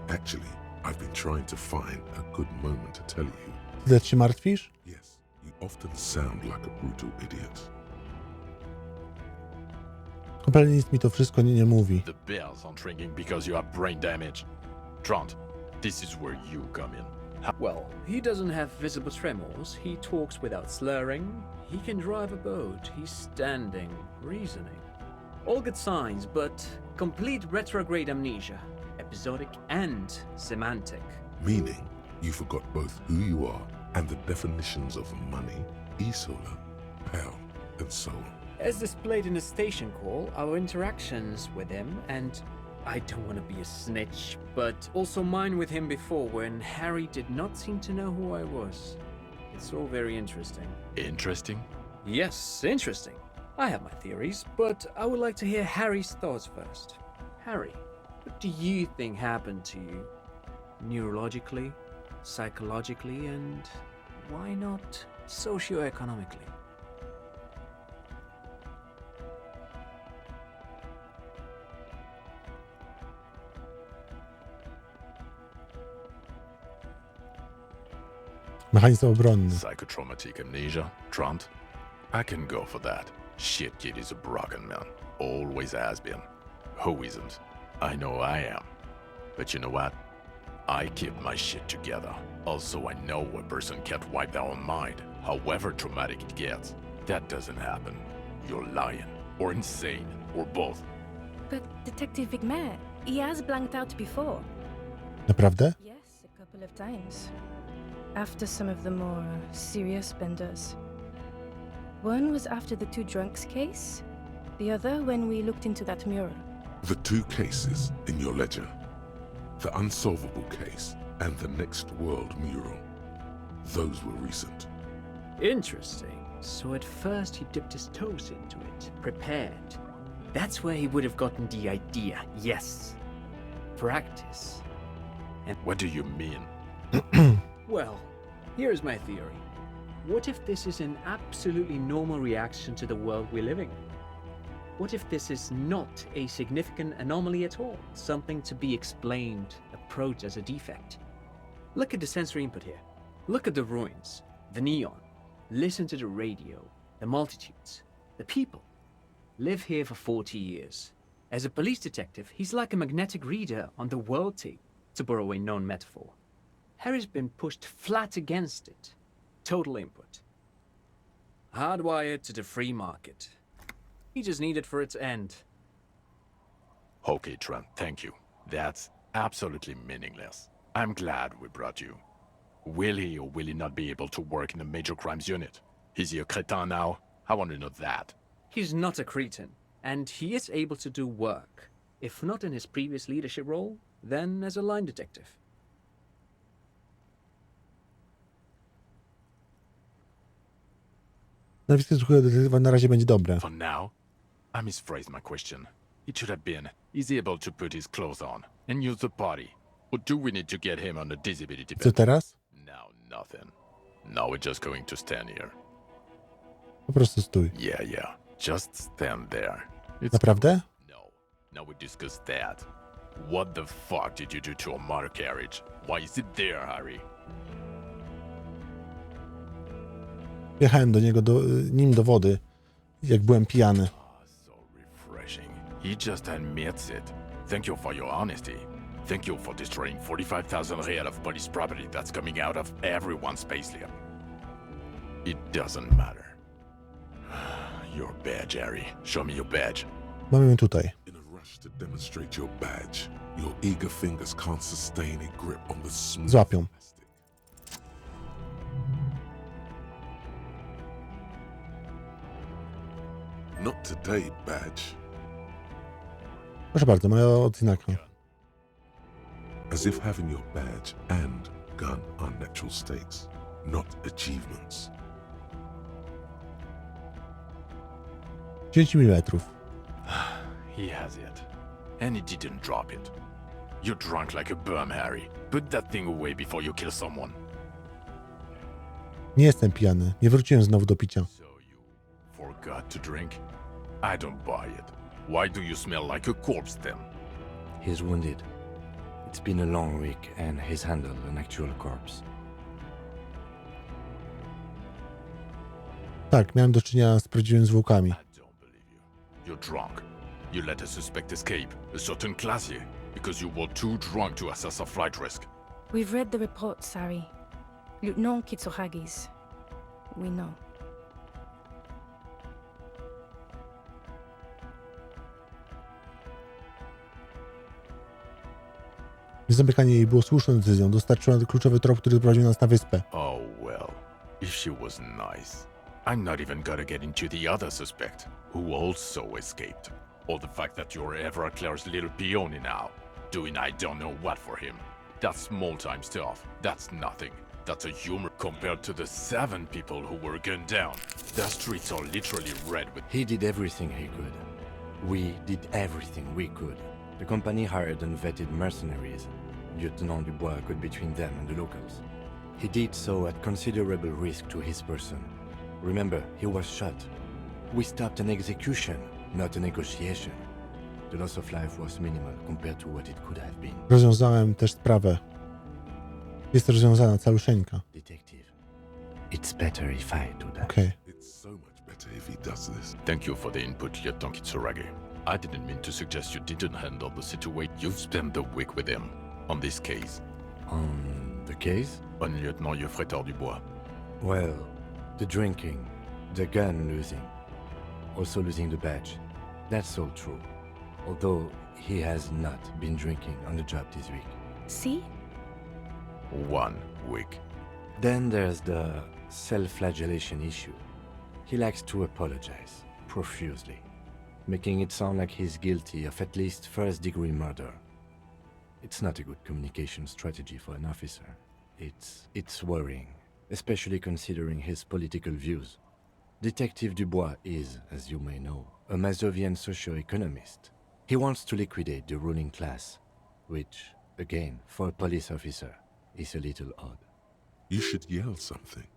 Actually, I've been trying to find a good moment to tell you. Ty się martwisz? Yes, you often sound like a brutal idiot. Kompletnie nic mi to wszystko nie mówi. The bells aren't ringing because you have brain damage. Trant, this is where you come in. Well, he doesn't have visible tremors, he talks without slurring, he can drive a boat, he's standing, reasoning. All good signs, but complete retrograde amnesia, episodic and semantic. Meaning, you forgot both who you are and the definitions of money, 𝗬𝗀𝗓𝗏, pal, and so on. As displayed in the station call, our interactions with him, and I don't want to be a snitch, but also mine with him before when Harry did not seem to know who I was. It's all very interesting. Interesting? Yes, interesting. I have my theories, but I would like to hear Harry's thoughts first. Harry, what do you think happened to you? Neurologically, psychologically, and why not socioeconomically? Mechanizm obronny. Psychotraumatic amnesia, Trant? I can go for that. Shit kid is a broken man. Always has been. Who isn't? I know I am. But you know what? I keep my shit together. Also, I know a person can't wipe their own mind, however traumatic it gets. That doesn't happen. You're lying, or insane, or both. But Detective 𝗵𝗫𝗏, he has blanked out before. Naprawdę? Yes, a couple of times. After some of the more serious benders. One was after the two drunks case, the other when we looked into that mural. The two cases in your ledger, the unsolvable case and the Next World mural, those were recent. Interesting. So at first he dipped his toes into it, prepared. That's where he would have gotten the idea, yes. Practice. And What do you mean? well, here's my theory. What if this is an absolutely normal reaction to the world we're living in? What if this is not a significant anomaly at all? Something to be explained, approached as a defect? Look at the sensory input here. Look at the ruins, the neon. Listen to the radio, the multitudes, the people. Live here for 40 years. As a police detective, he's like a magnetic reader on the world tape, to borrow a known metaphor. Harry's been pushed flat against it. Total input. hardwired to the free market. He just needed for its end. Okay, Trent, thank you. That's absolutely meaningless. I'm glad we brought you. Will he or will he not be able to work in the major crimes unit? Is he a crétin now? I want to know that. He's not a cretin, and he is able to do work. If not in his previous leadership role, then as a line detective. Nazwisko zwykłego detektywa na razie będzie dobre. For now, I misphrased my question. It should have been, is he able to put his clothes on and use the party? Or do we need to get him on a disability Co bench? teraz? Now, nothing. Now we're just going to stand here. Po prostu stój. Yeah. Just stand there. It's Naprawdę? No. Now we discuss that. What the fuck did you do to a motor carriage? Why is it there, Harry? Wjechałem nim do wody, jak byłem pijany. So refreshing. He just admits it. Thank you for your honesty. Thank you for destroying 45,000 real of police property that's coming out of everyone's payslip. It doesn't matter. Your badge, Harry. Show me your badge. Mamy ją tutaj. In a rush to demonstrate your badge, your eager fingers can't sustain a grip on the smooth Złapią. plastic. Not today, badge. Proszę bardzo, moja odznaka. As if having your badge and gun are natural stakes, not achievements. 10 mm. He has it. And he didn't drop it. You're drunk like a bum, Harry. Put that thing away before you kill someone. Nie jestem pijany. Nie wróciłem znowu do picia. So you forgot to drink? I don't buy it. Why do you smell like a corpse then? He's wounded. It's been a long week and he's handled an actual corpse. Tak, miałem do czynienia z prawdziwymi zwłokami. I don't believe you. You're drunk. You let a suspect escape, a certain 𝗧𝗵𝗫𝗂𝗓, because you were too drunk to assess a flight risk. We've read the report, Sari. Lieutenant Kitsuhagi's. We know. Zamykanie jej było słuszną decyzją. Dostarczyła kluczowy trop, który doprowadził nas na wyspę. Oh well, if she was nice. I'm not even gonna get into the other suspect, who also escaped. Or the fact that you're 𝗂𝗏𝗏𝗏𝗏𝗏𝗏 little peony now, doing I don't know what for him. That's small-time stuff. That's nothing. That's a humor compared to the 7 people who were gunned down. The streets are literally red with... He did everything he could. We did everything we could. The company hired and vetted mercenaries. Lieutenant Dubois got between them and the locals. He did so at considerable risk to his person. Remember, he was shot. We stopped an execution, not a negotiation. The loss of life was minimal compared to what it could have been. Rozwiązałem też sprawę. Jest rozwiązana calusieńka. Detective, it's better if I do that. Okej. It's so much better if he does this. Thank you for the input, Lieutenant Kitsuragi. I didn't mean to suggest you didn't handle the situation. You've spent the week with him, on this case. On the case? On Lieutenant 𝗂𝗏𝗏𝗏𝗏 Dubois. Well, the drinking, the gun losing, also losing the badge. That's all true. Although he has not been drinking on the job this week. See? 1 week. Then there's the self-flagellation issue. He likes to apologize, profusely, making it sound like he's guilty of at least first-degree murder. It's not a good communication strategy for an officer. It's worrying, especially considering his political views. Detective Dubois is, as you may know, a Mazovian socio-economist. He wants to liquidate the ruling class, which, again, for a police officer, is a little odd. You should yell something.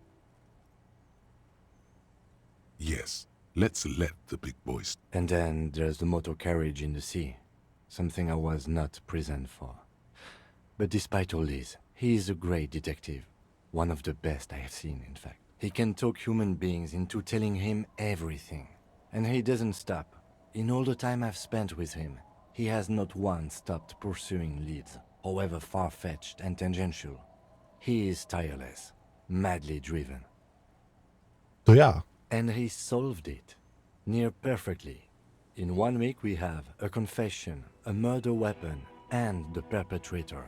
Yes, let's let the big boys. And then there's the motor carriage in the sea, something I was not present for. But despite all this, he is a great detective, one of the best I have seen, in fact. He can talk human beings into telling him everything, and he doesn't stop. In all the time I've spent with him, he has not once stopped pursuing leads, however far-fetched and tangential. He is tireless, madly driven. To ja. And he solved it, near perfectly. In 1 week we have a confession, a murder weapon, and the perpetrator.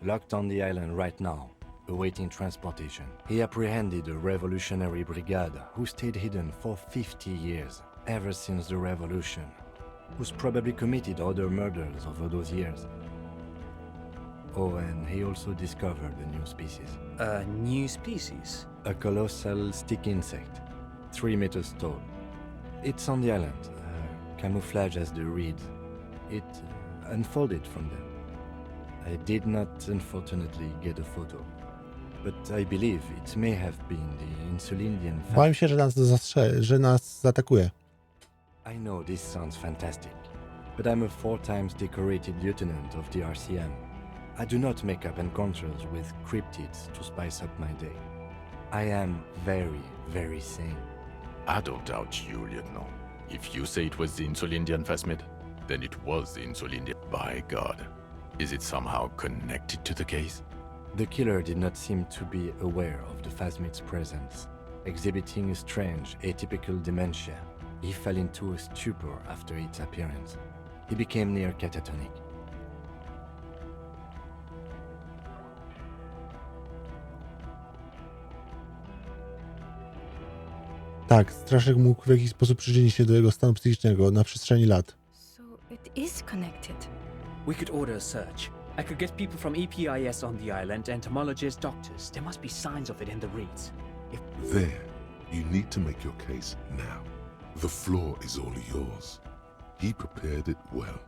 Locked on the island right now, awaiting transportation. He apprehended a revolutionary brigade who stayed hidden for 50 years, ever since the revolution, who's probably committed other murders over those years. Oh, and he also discovered a new species. A new species? A colossal stick insect, 3 meters tall. It's on the island, camouflage as the reeds. It unfolded from them. I did not, unfortunately, get a photo, but I believe it may have been the Insulindian Bałem się, że nas zaatakuje. I know this sounds fantastic, but I'm a 4 times decorated lieutenant of the RCM. I do not make up encounters with cryptids to spice up my day. I am very, very sane. I don't doubt you, Lieutenant. If you say it was the Insulindian phasmid, then it was the Insulindian. By God. Is it somehow connected to the case? The killer did not seem to be aware of the phasmid's presence, exhibiting a strange, atypical dementia. He fell into a stupor after its appearance. He became near catatonic. Tak, straszek mógł w jakiś sposób przyczynić się do jego stanu psychicznego na przestrzeni lat. So it is connected. We could order a search. I could get people from EPIS on the island, entomologists, doctors. There must be signs of it in the reeds. There, you need to make your case now. The floor is all yours. He prepared it well.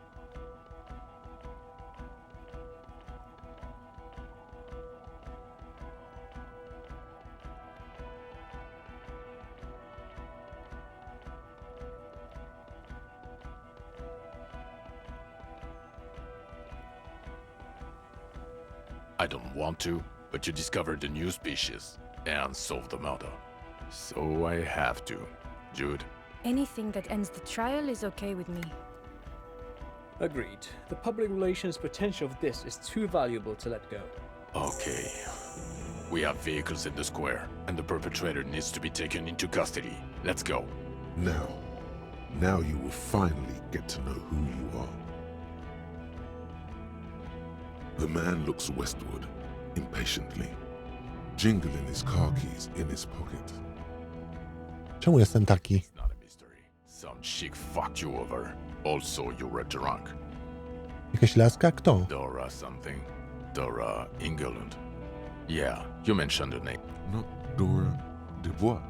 I don't want to, but you discovered a new species and solved the murder. So I have to. Jude? Anything that ends the trial is okay with me. Agreed. The public relations potential of this is too valuable to let go. Okay. We have vehicles in the square, and the perpetrator needs to be taken into custody. Let's go. Now you will finally get to know who you are. The man looks westward, impatiently, jingling his car keys in his pocket. Czemu jestem taki? It's not a mystery. Some chick fucked you over. Also, you were drunk. Jakaś laska? Kto? Dora something. Dora England. Yeah, you mentioned the name. Not Dora Dubois.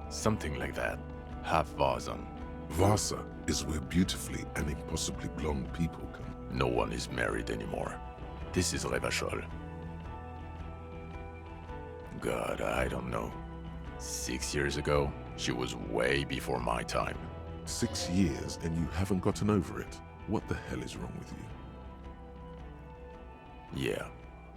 Something like that. Half Vazan. Vasa is where beautifully and impossibly blonde people come. No one is married anymore. This is Revachol. God, I don't know. 6 years ago, she was way before my time. 6 years and you haven't gotten over it. What the hell is wrong with you? Yeah,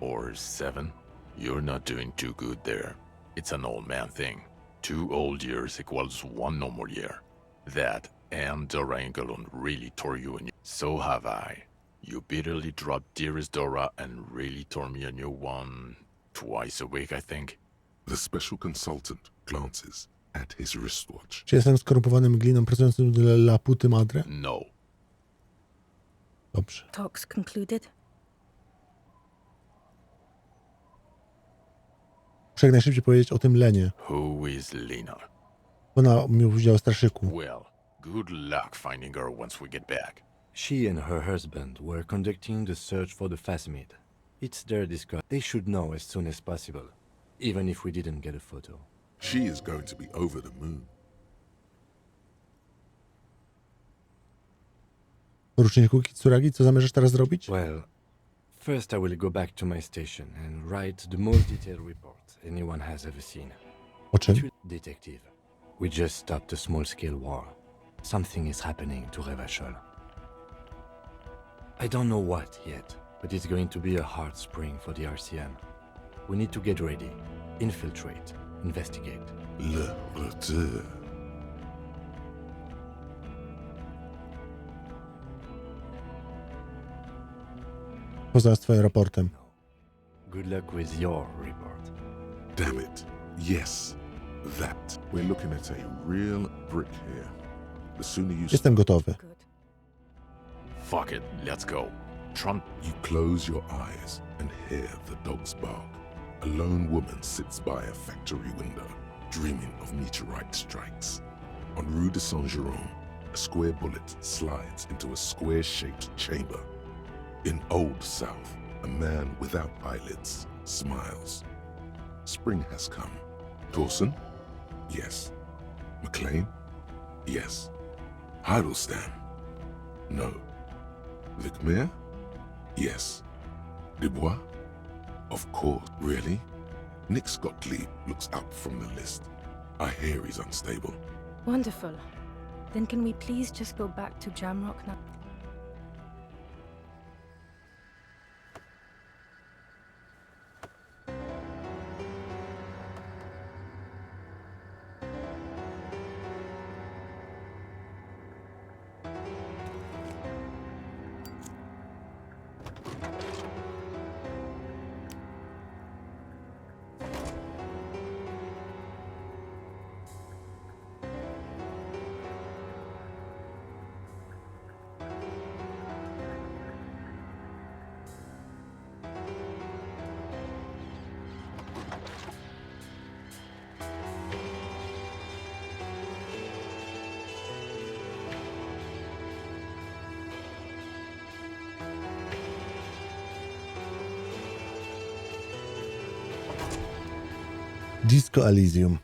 or 7. You're not doing too good there. It's an old man thing. 2 old years equals 1 normal year. That and Dora England really tore you a new. So have I. You bitterly dropped Dearest Dora and really tore me a new one twice a week, I think. The special consultant glances at his wristwatch. Czy jestem skorumpowanym gliną pracującym dla 𝗵𝗵𝗏? No. Dobrze. Talks concluded. Muszę jak najszybciej powiedzieć o tym Lenie. Who is Lena? Ona miał udział w straszyku. Well, good luck finding her once we get back. She and her husband were conducting the search for the phasmid. It's their discovery. They should know as soon as possible, even if we didn't get a photo. She is going to be over the moon. Poruczniku Kitsuragi, co zamierzasz teraz zrobić? Well, first I will go back to my station and write the most detailed report anyone has ever seen. O czym? Detective, we just stopped a small-scale war. Something is happening to Revachol. I don't know what yet, but it's going to be a hard spring for the RCM. We need to get ready, infiltrate, investigate. Le retour. Poza twoim raportem. Good luck with your report. Damn it. Yes. that. We're looking at a real brick here. The sooner you Jestem gotowy. Good. Fuck it, let's go. You close your eyes and hear the dogs bark. A lone woman sits by a factory window, dreaming of meteorite strikes. On Rue de Saint-Jérôme, a square bullet slides into a square-shaped chamber. In Old South, a man without eyelids smiles. Spring has come. Dawson? Yes. McLean? Yes. Heidelstein? No. Vicmere? Yes. Dubois? Of course. Really? Nick Gottlieb looks up from the list. I hear he's unstable. Wonderful. Then can we please just go back to Jamrock now? Disco Elysium.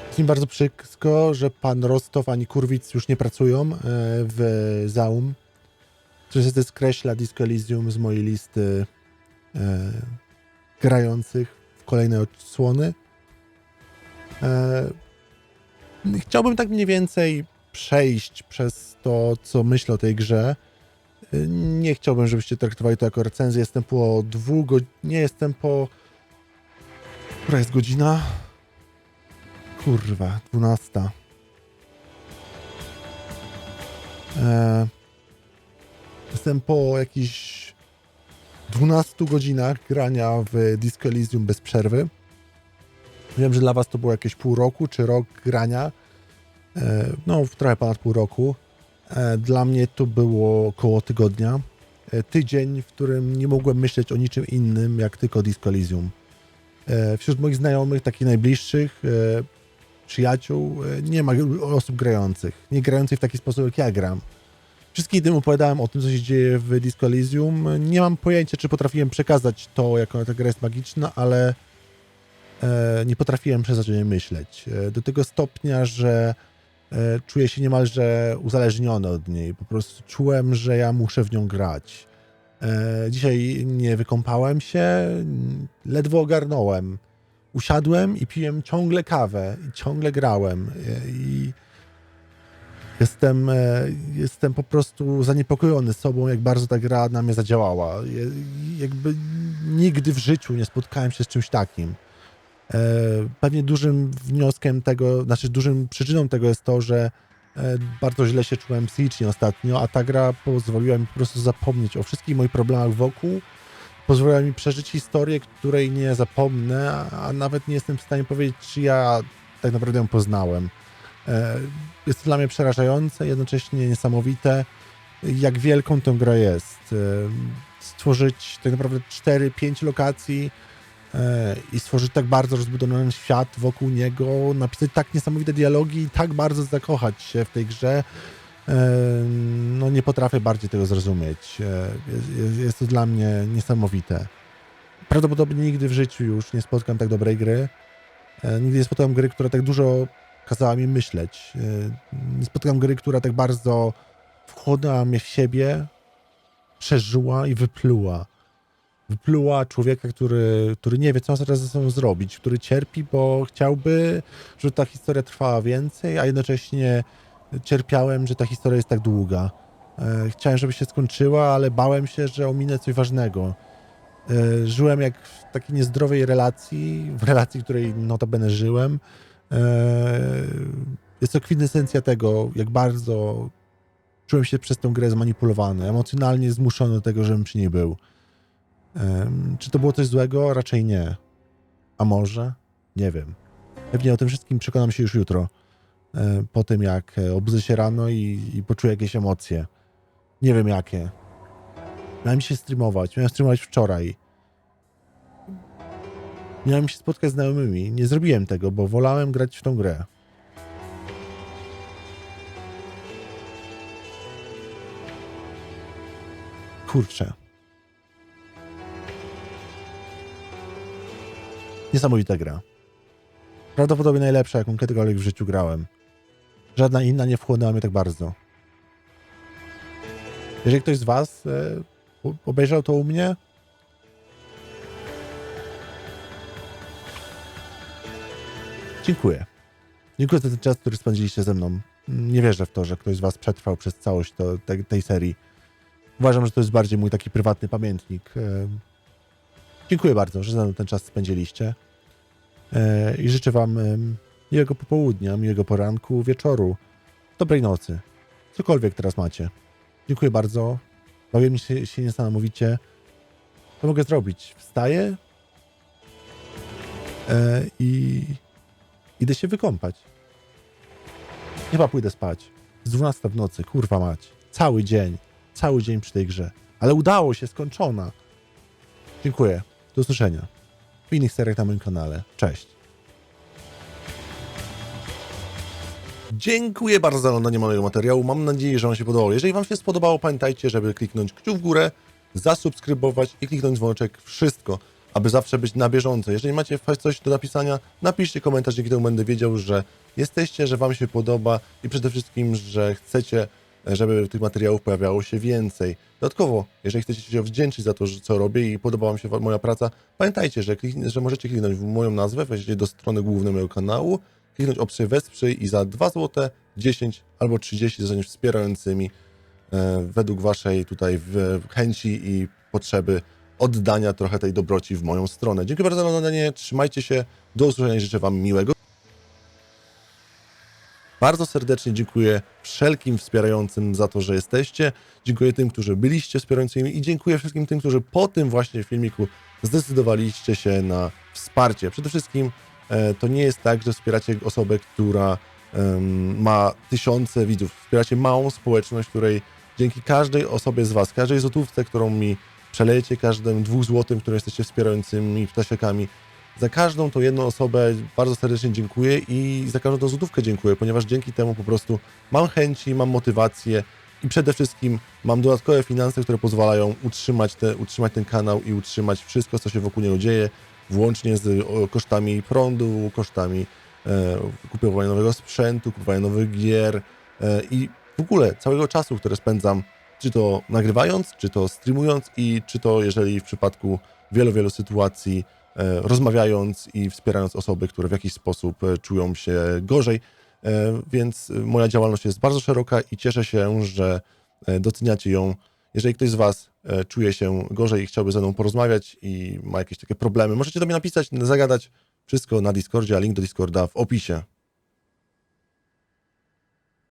Jest mi bardzo przykro, że pan Rostow ani Kurwic już nie pracują w Zaum. Coś skreśla Disco Elysium z mojej listy grających w kolejne odsłony. Chciałbym tak mniej więcej przejść przez to, co myślę o tej grze. Nie chciałbym, żebyście traktowali to jako recenzję. Jestem po Nie jestem po... Która jest godzina? Kurwa, 12. Jestem po jakichś 12 godzinach grania w Disco Elysium bez przerwy. Wiem, że dla was to było jakieś pół roku, czy rok grania. No, trochę ponad pół roku. Dla mnie to było około tygodnia. Tydzień, w którym nie mogłem myśleć o niczym innym, jak tylko o Disco Elysium. Wśród moich znajomych, takich najbliższych, przyjaciół, nie ma osób grających. Nie grających w taki sposób, jak ja gram. Wszystkim tym opowiadałem o tym, co się dzieje w Disco Elysium. Nie mam pojęcia, czy potrafiłem przekazać to, jaka ta gra jest magiczna, ale nie potrafiłem przestać o niej myśleć. Do tego stopnia, że czuję się niemalże uzależniony od niej. Po prostu czułem, że ja muszę w nią grać. Dzisiaj nie wykąpałem się, ledwo ogarnąłem. Usiadłem i piłem ciągle kawę i ciągle grałem. I jestem po prostu zaniepokojony sobą, jak bardzo ta gra na mnie zadziałała. Jakby nigdy w życiu nie spotkałem się z czymś takim. Pewnie dużym wnioskiem tego, znaczy dużym przyczyną tego jest to, że bardzo źle się czułem psychicznie ostatnio, a ta gra pozwoliła mi po prostu zapomnieć o wszystkich moich problemach wokół, pozwoliła mi przeżyć historię, której nie zapomnę, a nawet nie jestem w stanie powiedzieć, czy ja tak naprawdę ją poznałem. Jest to dla mnie przerażające, jednocześnie niesamowite, jak wielką tę grę jest. Stworzyć tak naprawdę 4-5 lokacji i stworzyć tak bardzo rozbudowany świat wokół niego, napisać tak niesamowite dialogi i tak bardzo zakochać się w tej grze, no nie potrafię bardziej tego zrozumieć. Jest to dla mnie niesamowite. Prawdopodobnie nigdy w życiu już nie spotkam tak dobrej gry. Nigdy nie spotkam gry, która tak dużo kazała mi myśleć. Nie spotkam gry, która tak bardzo wchłonęła mnie w siebie, przeżyła i wypluła. Wypluła człowieka, który nie wie, co teraz ze sobą zrobić, który cierpi, bo chciałby, żeby ta historia trwała więcej, a jednocześnie cierpiałem, że ta historia jest tak długa. Chciałem, żeby się skończyła, ale bałem się, że ominę coś ważnego. Żyłem jak w takiej niezdrowej relacji, w relacji, w której notabene żyłem. Jest to kwintesencja tego, jak bardzo czułem się przez tę grę zmanipulowany, emocjonalnie zmuszony do tego, żebym przy niej był. Czy to było coś złego? Raczej nie. A może? Nie wiem. Pewnie o tym wszystkim przekonam się już jutro. Po tym, jak obudzę się rano i poczuję jakieś emocje. Nie wiem jakie. Miałem się streamować. Miałem streamować wczoraj. Miałem się spotkać z znajomymi. Nie zrobiłem tego, bo wolałem grać w tą grę. Kurczę. Niesamowita gra. Prawdopodobnie najlepsza, jaką kiedykolwiek w życiu grałem. Żadna inna nie wchłonęła mnie tak bardzo. Jeżeli ktoś z was obejrzał to u mnie, dziękuję. Dziękuję za ten czas, który spędziliście ze mną. Nie wierzę w to, że ktoś z was przetrwał przez całość tej serii. Uważam, że to jest bardziej mój taki prywatny pamiętnik. Dziękuję bardzo, że ze mną ten czas spędziliście. I życzę wam miłego popołudnia, miłego poranku, wieczoru, dobrej nocy. Cokolwiek teraz macie. Dziękuję bardzo. Bawię się niesamowicie. Co mogę zrobić? Wstaję i idę się wykąpać. Chyba pójdę spać. Z 12 w nocy, kurwa mać. Cały dzień przy tej grze. Ale udało się, skończona. Dziękuję. Do usłyszenia w innych seriach na moim kanale. Cześć. Dziękuję bardzo za oglądanie mojego materiału. Mam nadzieję, że wam się podobało. Jeżeli wam się spodobało, pamiętajcie, żeby kliknąć kciuk w górę, zasubskrybować i kliknąć dzwoneczek. Wszystko, aby zawsze być na bieżąco. Jeżeli macie coś do napisania, napiszcie komentarz, dzięki temu będę wiedział, że jesteście, że wam się podoba i przede wszystkim, że chcecie, żeby tych materiałów pojawiało się więcej. Dodatkowo, jeżeli chcecie się wdzięczyć za to, co robię i podoba wam się moja praca, pamiętajcie, że możecie kliknąć w moją nazwę, wejdziecie do strony głównej mojego kanału, kliknąć opcję wesprzyj i za 2 zł, 10 albo 30 zostaniesz wspierającymi według waszej tutaj chęci i potrzeby oddania trochę tej dobroci w moją stronę. Dziękuję bardzo za oglądanie, trzymajcie się, do usłyszenia i życzę wam miłego. Bardzo serdecznie dziękuję wszelkim wspierającym za to, że jesteście. Dziękuję tym, którzy byliście wspierającymi i dziękuję wszystkim tym, którzy po tym właśnie filmiku zdecydowaliście się na wsparcie. Przede wszystkim to nie jest tak, że wspieracie osobę, która ma tysiące widzów. Wspieracie małą społeczność, której dzięki każdej osobie z was, każdej złotówce, którą mi przelejecie, każdym 2 złotym, które jesteście wspierającymi ptasiakami, za każdą tą jedną osobę bardzo serdecznie dziękuję i za każdą tą złotówkę dziękuję, ponieważ dzięki temu po prostu mam chęci, mam motywację i przede wszystkim mam dodatkowe finanse, które pozwalają utrzymać ten kanał i utrzymać wszystko, co się wokół niego dzieje, włącznie z kosztami prądu, kosztami kupowania nowego sprzętu, kupowania nowych gier i w ogóle całego czasu, które spędzam, czy to nagrywając, czy to streamując i czy to, jeżeli w przypadku wielu sytuacji rozmawiając i wspierając osoby, które w jakiś sposób czują się gorzej, więc moja działalność jest bardzo szeroka i cieszę się, że doceniacie ją. Jeżeli ktoś z was czuje się gorzej i chciałby ze mną porozmawiać i ma jakieś takie problemy, możecie do mnie napisać, zagadać, wszystko na Discordzie, a link do Discorda w opisie.